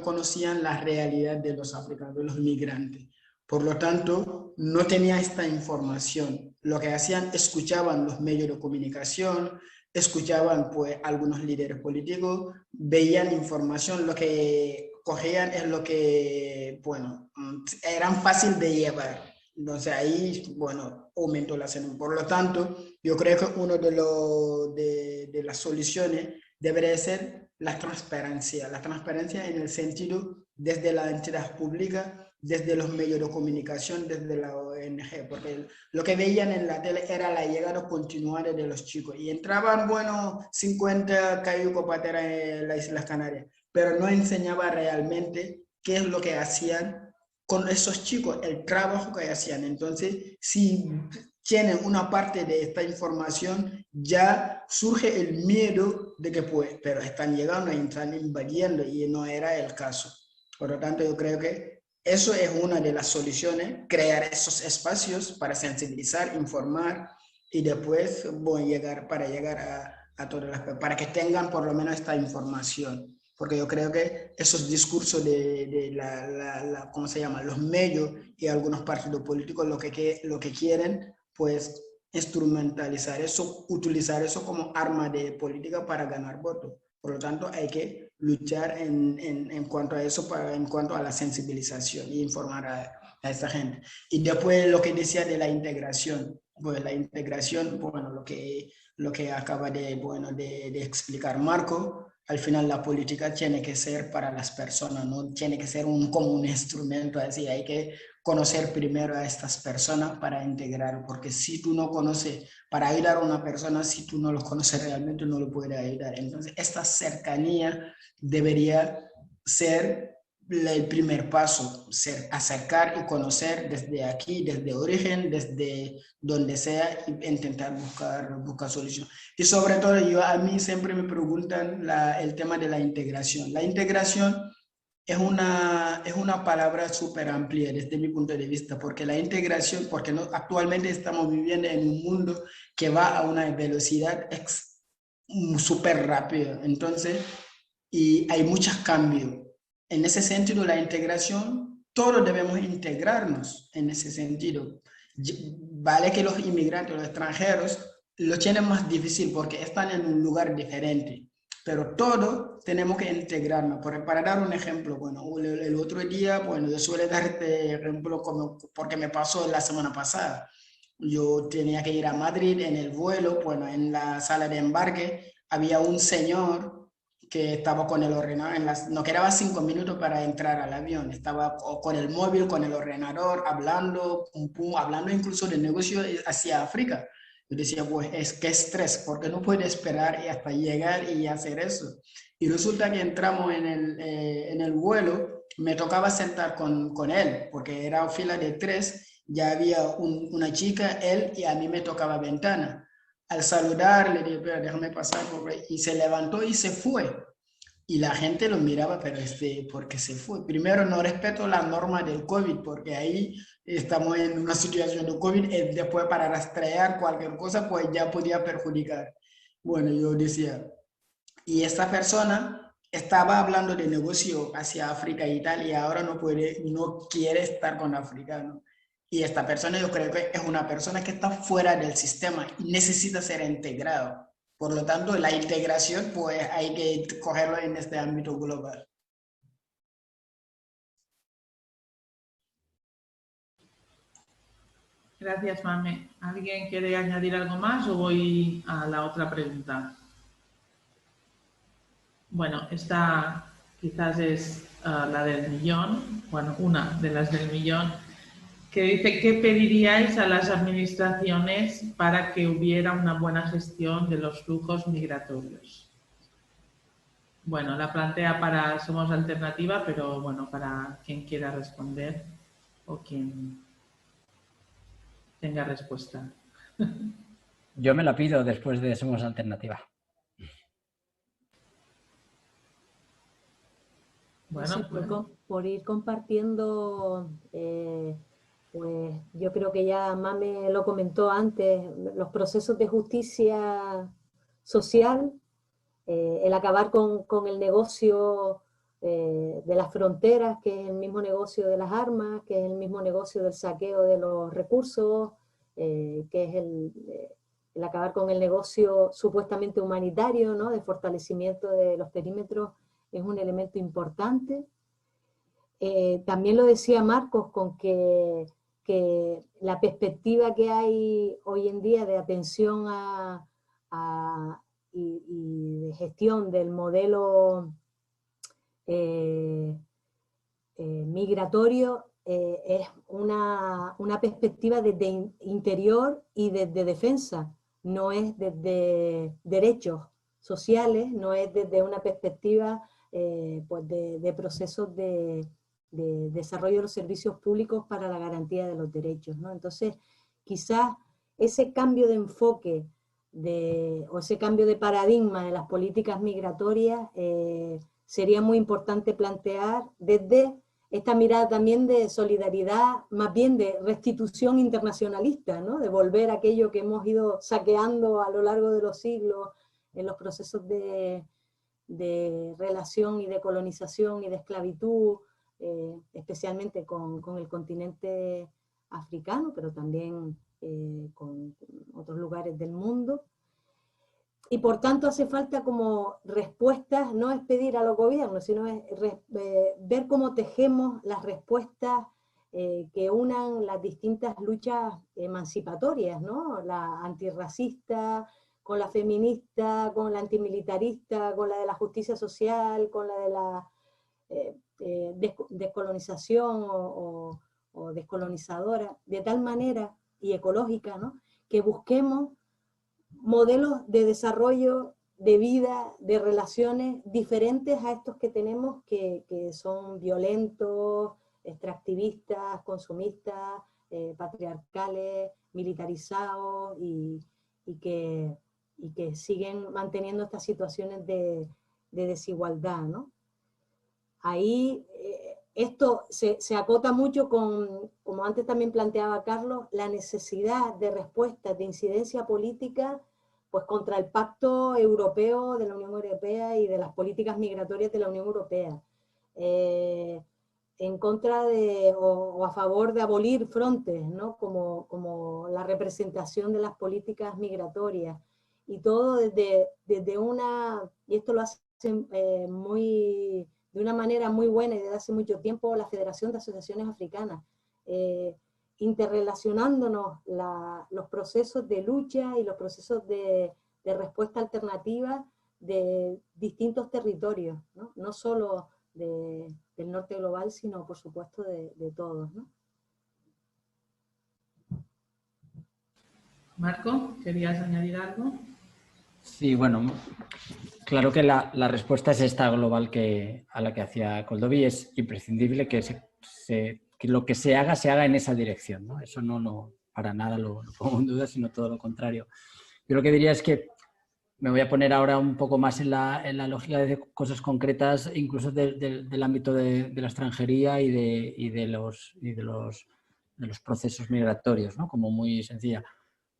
conocían la realidad de los africanos, de los migrantes. Por lo tanto, no tenía esta información. Lo que hacían, escuchaban los medios de comunicación, escuchaban pues algunos líderes políticos, veían información, lo que cogían es lo que, bueno, eran fácil de llevar. Entonces ahí, bueno, aumentó la xenofobia. Por lo tanto, yo creo que una de las soluciones debería ser la transparencia en el sentido desde la entidad pública, desde los medios de comunicación, desde ONG, porque lo que veían en la tele era la llegada continuada de los chicos. Y entraban, bueno, 50 cayucos pateras en las Islas Canarias, pero no enseñaba realmente qué es lo que hacían con esos chicos, el trabajo que hacían. Entonces, si tienen una parte de esta información, ya surge el miedo de que pues, pero están llegando y están invadiendo, y no era el caso. Por lo tanto, yo creo que eso es una de las soluciones, crear esos espacios para sensibilizar, informar y después bueno, llegar a todas las, para que tengan por lo menos esta información. Porque yo creo que esos discursos de ¿cómo se llama? Los medios y algunos partidos políticos lo que quieren, pues instrumentalizar eso, utilizar eso como arma de política para ganar votos. Por lo tanto, hay que luchar en cuanto a eso, en cuanto a la sensibilización y informar a esta gente. Y después lo que decía de la integración, pues la integración, bueno, lo que acaba de explicar Marco, al final la política tiene que ser para las personas, no tiene que ser como un instrumento así, hay que conocer primero a estas personas para integrar, porque si tú no conoces, para ayudar a una persona, si tú no lo conoces realmente, no lo puedes ayudar. Entonces, esta cercanía debería ser el primer paso, acercar y conocer desde aquí, desde origen, desde donde sea, e intentar buscar solución. Y sobre todo, a mí siempre me preguntan el tema de la integración. La integración es una palabra súper amplia desde mi punto de vista, porque la integración, porque actualmente estamos viviendo en un mundo que va a una velocidad súper rápida, entonces, y hay muchos cambios. En ese sentido, la integración, todos debemos integrarnos en ese sentido. Vale que los inmigrantes, los extranjeros, lo tienen más difícil porque están en un lugar diferente, pero todos tenemos que integrarnos. Para dar un ejemplo, bueno, el otro día, bueno, yo suelo darte ejemplo porque me pasó la semana pasada. Yo tenía que ir a Madrid en el vuelo, bueno, en la sala de embarque había un señor que estaba con el ordenador, nos quedaba 5 minutos para entrar al avión, estaba con el móvil, con el ordenador, hablando, hablando incluso de negocio hacia África. Yo decía, pues, qué estrés, porque no puede esperar y hasta llegar y hacer eso. Y resulta que entramos en el vuelo, me tocaba sentar con él, porque era fila de 3, ya había una chica, él, y a mí me tocaba ventana. Al saludar, le dije, pero déjame pasar, y se levantó y se fue. Y la gente lo miraba, pero porque se fue. Primero, no respeto la norma del COVID, porque ahí estamos en una situación de COVID, después para rastrear cualquier cosa, pues ya podía perjudicar. Bueno, yo decía, y esta persona estaba hablando de negocio hacia África y tal, y ahora no quiere estar con africanos. Y esta persona yo creo que es una persona que está fuera del sistema y necesita ser integrado. Por lo tanto, la integración, pues hay que cogerlo en este ámbito global. Gracias, Mame. ¿Alguien quiere añadir algo más o voy a la otra pregunta? Bueno, esta quizás es la del millón, bueno, una de las del millón, que dice, ¿qué pediríais a las administraciones para que hubiera una buena gestión de los flujos migratorios? Bueno, la plantea para Somos Alternativa, pero bueno, para quien quiera responder o quien tenga respuesta. Yo me la pido después de Somos Alternativa. Bueno, sí, por ir compartiendo, pues yo creo que ya Mame lo comentó antes, los procesos de justicia social, el acabar con el negocio de las fronteras, que es el mismo negocio de las armas, que es el mismo negocio del saqueo de los recursos, que es el acabar con el negocio supuestamente humanitario, ¿no? De fortalecimiento de los perímetros, es un elemento importante. También lo decía Marcos, con que la perspectiva que hay hoy en día de atención y de gestión del modelo migratorio es una perspectiva desde interior y desde defensa, no es desde derechos sociales, no es desde una perspectiva pues de procesos de desarrollo de los servicios públicos para la garantía de los derechos, ¿no? Entonces, quizás ese cambio de enfoque o ese cambio de paradigma de las políticas migratorias sería muy importante plantear desde esta mirada también de solidaridad, más bien de restitución internacionalista, ¿no? De volver aquello que hemos ido saqueando a lo largo de los siglos en los procesos de relación y de colonización y de esclavitud, especialmente con el continente africano, pero también con otros lugares del mundo. Y por tanto hace falta como respuestas, no es pedir a los gobiernos, sino es ver cómo tejemos las respuestas que unan las distintas luchas emancipatorias, ¿no? La antirracista, con la feminista, con la antimilitarista, con la de la justicia social, con la de la descolonización o descolonizadora, de tal manera, y ecológica, ¿no? Que busquemos modelos de desarrollo, de vida, de relaciones diferentes a estos que tenemos, que son violentos, extractivistas, consumistas, patriarcales, militarizados y que siguen manteniendo estas situaciones de desigualdad, ¿no? Ahí esto se acota mucho con, como antes también planteaba Carlos, la necesidad de respuestas de incidencia política pues contra el Pacto Europeo de la Unión Europea y de las políticas migratorias de la Unión Europea. En contra de, o a favor de abolir frontes, ¿no? Como la representación de las políticas migratorias. Y todo desde una, y esto lo hace de una manera muy buena y desde hace mucho tiempo la Federación de Asociaciones Africanas, interrelacionándonos los procesos de lucha y los procesos de respuesta alternativa de distintos territorios, ¿no? No solo del norte global, sino por supuesto de todos, ¿no? Marco, ¿querías añadir algo? Sí, bueno, claro que la respuesta es esta global a la que hacía Coldovi. Es imprescindible que lo que se haga en esa dirección, ¿no? Eso no para nada lo pongo en duda, sino todo lo contrario. Yo lo que diría es que me voy a poner ahora un poco más en la lógica de cosas concretas, incluso del ámbito de la extranjería y de los procesos migratorios, ¿no? Como muy sencilla.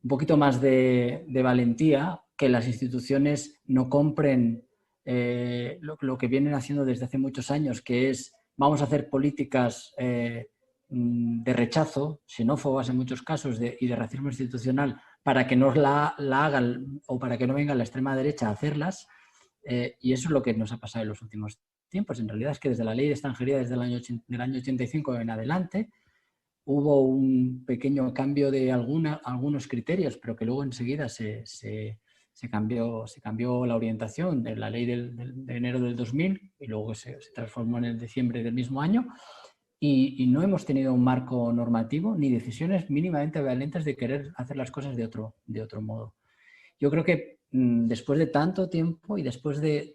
Un poquito más de valentía, que las instituciones no compren lo que vienen haciendo desde hace muchos años, que es vamos a hacer políticas de rechazo, xenófobas en muchos casos, y de racismo institucional, para que no la hagan o para que no venga la extrema derecha a hacerlas. Y eso es lo que nos ha pasado en los últimos tiempos. En realidad es que desde la ley de extranjería, desde el año 85 en adelante, hubo un pequeño cambio de algunos criterios, pero que luego enseguida se cambió la orientación de la ley de enero del 2000 y luego se transformó en el diciembre del mismo año. Y no hemos tenido un marco normativo ni decisiones mínimamente valientes de querer hacer las cosas de otro modo. Yo creo que después de tanto tiempo y después de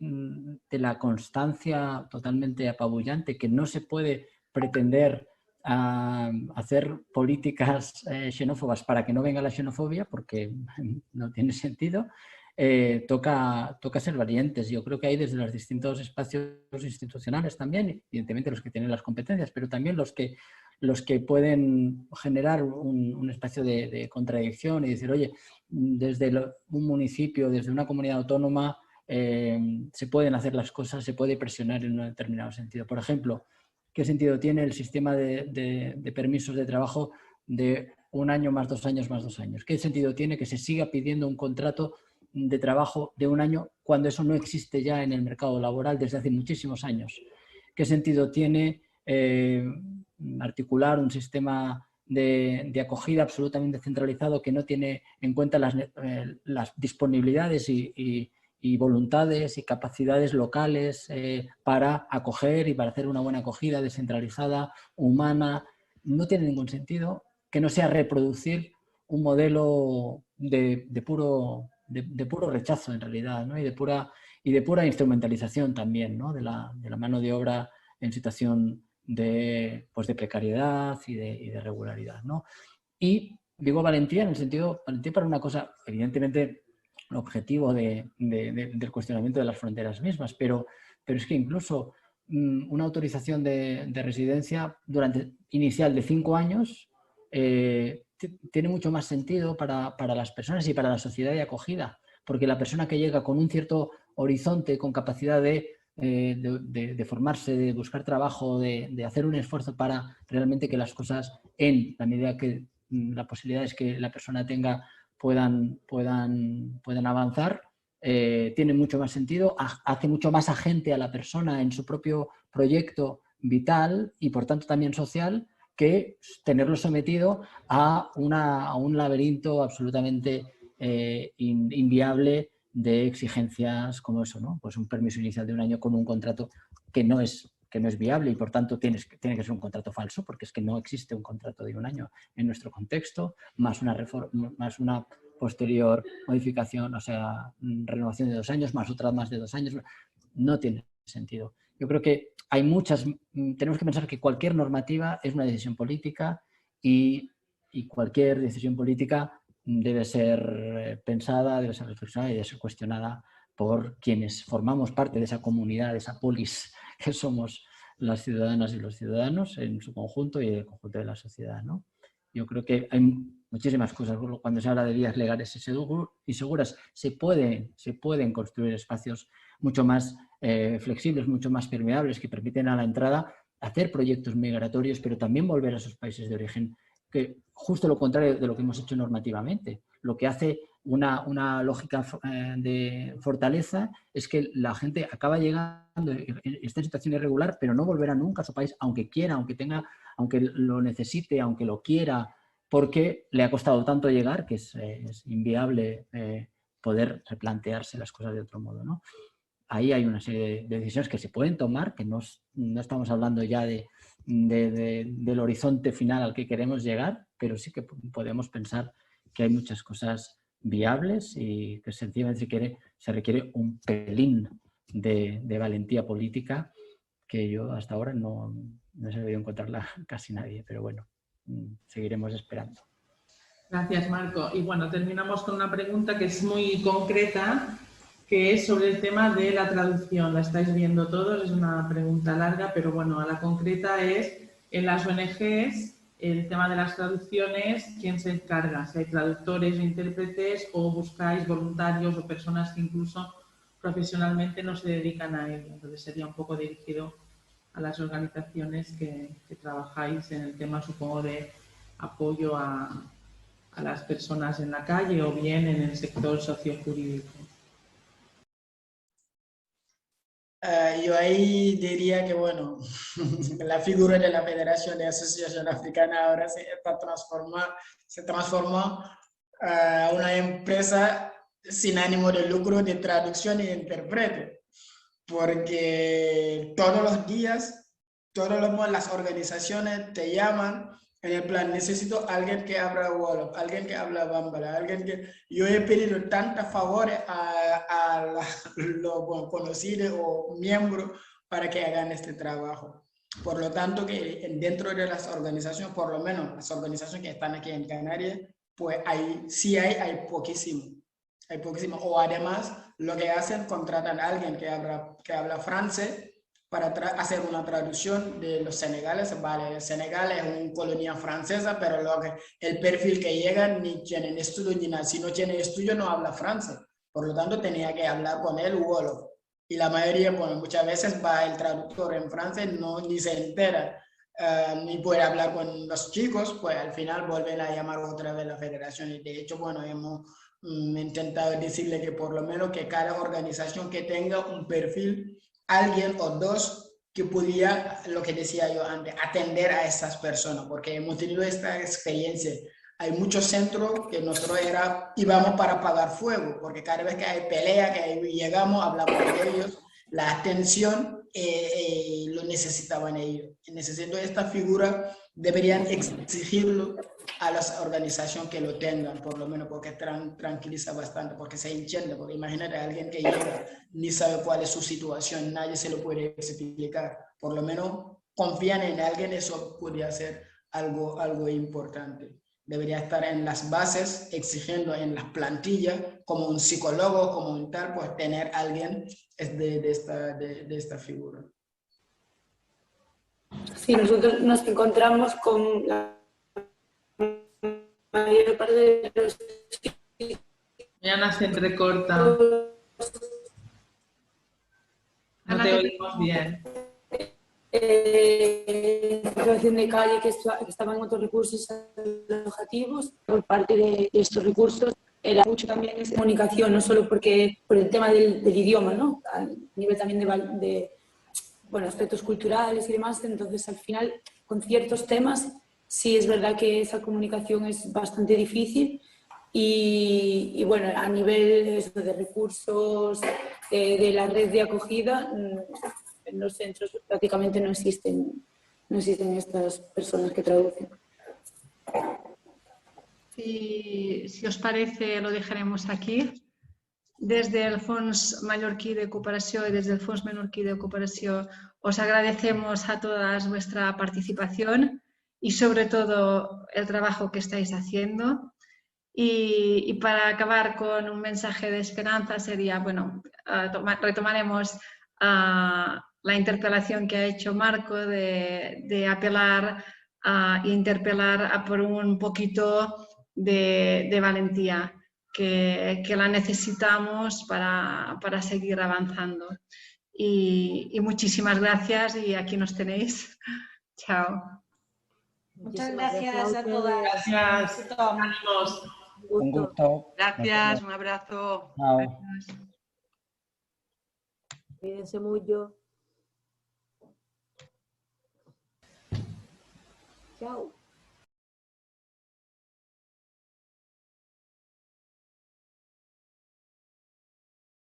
la constancia totalmente apabullante, que no se puede pretender hacer políticas xenófobas para que no venga la xenofobia, porque no tiene sentido, toca ser valientes. Yo creo que hay desde los distintos espacios institucionales también, evidentemente los que tienen las competencias, pero también los que pueden generar un espacio de contradicción y decir, oye, desde un municipio, desde una comunidad autónoma, se pueden hacer las cosas, se puede presionar en un determinado sentido. Por ejemplo, ¿qué sentido tiene el sistema de permisos de trabajo de 1 año más 2 años más 2 años? ¿Qué sentido tiene que se siga pidiendo un contrato de trabajo de 1 año cuando eso no existe ya en el mercado laboral desde hace muchísimos años? ¿Qué sentido tiene articular un sistema de acogida absolutamente centralizado que no tiene en cuenta las disponibilidades y voluntades y capacidades locales para acoger y para hacer una buena acogida descentralizada, humana, no tiene ningún sentido que no sea reproducir un modelo de puro rechazo en realidad, ¿no? y de pura instrumentalización también, ¿no? de la mano de obra en situación de precariedad y de irregularidad, ¿no? Y digo valentía en el sentido, valentía para una cosa, evidentemente el objetivo del cuestionamiento de las fronteras mismas, pero es que incluso una autorización de residencia inicial de 5 años tiene mucho más sentido para las personas y para la sociedad de acogida, porque la persona que llega con un cierto horizonte, con capacidad de formarse, de buscar trabajo, de hacer un esfuerzo para realmente que las cosas, en la medida que la posibilidad es que la persona tenga, puedan avanzar, tiene mucho más sentido, hace mucho más agente a la persona en su propio proyecto vital y por tanto también social, que tenerlo sometido a un laberinto absolutamente inviable de exigencias como eso, ¿no? Pues un permiso inicial de 1 año con un contrato que no es viable y por tanto tiene que ser un contrato falso, porque es que no existe un contrato de 1 año en nuestro contexto, más una posterior modificación, o sea, renovación de 2 años, más otra más de 2 años, no tiene sentido. Yo creo que tenemos que pensar que cualquier normativa es una decisión política y cualquier decisión política debe ser pensada, debe ser reflexionada y debe ser cuestionada por quienes formamos parte de esa comunidad, de esa polis que somos las ciudadanas y los ciudadanos en su conjunto y el conjunto de la sociedad, ¿no? Yo creo que hay muchísimas cosas. Cuando se habla de vías legales y seguras, se pueden construir espacios mucho más flexibles, mucho más permeables, que permiten a la entrada hacer proyectos migratorios, pero también volver a esos países de origen, que justo lo contrario de lo que hemos hecho normativamente. Lo que hace una lógica de fortaleza es que la gente acaba llegando, está en situación irregular, pero no volverá nunca a su país, aunque quiera, aunque lo necesite, aunque lo quiera, porque le ha costado tanto llegar que es inviable poder replantearse las cosas de otro modo, ¿no? Ahí hay una serie de decisiones que se pueden tomar, que no estamos hablando ya del horizonte final al que queremos llegar, pero sí que podemos pensar que hay muchas cosas viables y que sencillamente se requiere un pelín de valentía política, que yo hasta ahora no he sabido encontrarla casi nadie, pero bueno, seguiremos esperando. Gracias, Marco. Y bueno, terminamos con una pregunta que es muy concreta, que es sobre el tema de la traducción. La estáis viendo todos, es una pregunta larga, pero bueno, a la concreta es, en las ONGs, el tema de las traducciones, ¿quién se encarga? Si hay traductores o intérpretes, o buscáis voluntarios o personas que incluso profesionalmente no se dedican a ello. Entonces sería un poco dirigido a las organizaciones que trabajáis en el tema, supongo, de apoyo a las personas en la calle o bien en el sector sociojurídico. Yo ahí diría que, bueno, la figura de la Federación de Asociación Africana ahora se transformó a una empresa sin ánimo de lucro de traducción y intérprete, porque todos los días, las organizaciones te llaman en el plan, necesito alguien que habla Wolof, alguien que habla Bambara, alguien que... Yo he pedido tantos favores a los conocidos o miembros para que hagan este trabajo. Por lo tanto, que dentro de las organizaciones, por lo menos las organizaciones que están aquí en Canarias, pues hay poquísimo. Hay poquísimo. O además, lo que hacen, contratan a alguien que habla francés para hacer una traducción de los senegales. Vale, Senegal es una colonia francesa, pero el perfil que llega ni tiene estudio ni nada. Si no tiene estudio, no habla francés. Por lo tanto, tenía que hablar con él Wolof. Y la mayoría, bueno, muchas veces va el traductor en francés, ni se entera, ni puede hablar con los chicos, pues al final vuelven a llamar otra vez a la federación. Y de hecho, bueno, hemos intentado decirle que por lo menos que cada organización que tenga un perfil, alguien o dos que pudiera, lo que decía yo antes, atender a estas personas, porque hemos tenido esta experiencia. Hay muchos centros que nosotros íbamos para apagar fuego, porque cada vez que hay pelea, que llegamos, hablamos con ellos, la atención lo necesitaban ellos. Necesito esta figura deberían exigirlo a las organizaciones que lo tengan, por lo menos, porque tranquiliza bastante, porque se entiende, porque imagínate a alguien que llega, ni sabe cuál es su situación, nadie se lo puede explicar, por lo menos confían en alguien, eso podría ser algo importante. Debería estar en las bases, exigiendo en las plantillas, como un psicólogo, como un tal, pues tener a alguien de esta figura. Sí, nosotros nos encontramos con la mayor parte de los... Ana se entrecorta. No te oímos bien. Situación de calle que estaban otros recursos alojativos. Por parte de estos recursos era mucho también esa comunicación, no solo por el tema del idioma, ¿no? A nivel también de aspectos culturales y demás. Entonces, al final, con ciertos temas, sí es verdad que esa comunicación es bastante difícil y bueno, a nivel de recursos de la red de acogida, en los centros prácticamente no existen estas personas que traducen. Si os parece, lo dejaremos aquí. Des del Fons Mallorquí de Cooperació y desde el Fons Menorquí de Cooperació os agradecemos a todas vuestra participación y sobre todo el trabajo que estáis haciendo. Y para acabar con un mensaje de esperanza sería, bueno, retomaremos la interpelación que ha hecho Marco de apelar e interpelar a por un poquito de valentía, que la necesitamos para seguir avanzando. Y muchísimas gracias y aquí nos tenéis. Chao. Muchas gracias a todas. Gracias. Ánimos. Un gusto. Gracias, un abrazo. Chao. Cuídense mucho. Chao.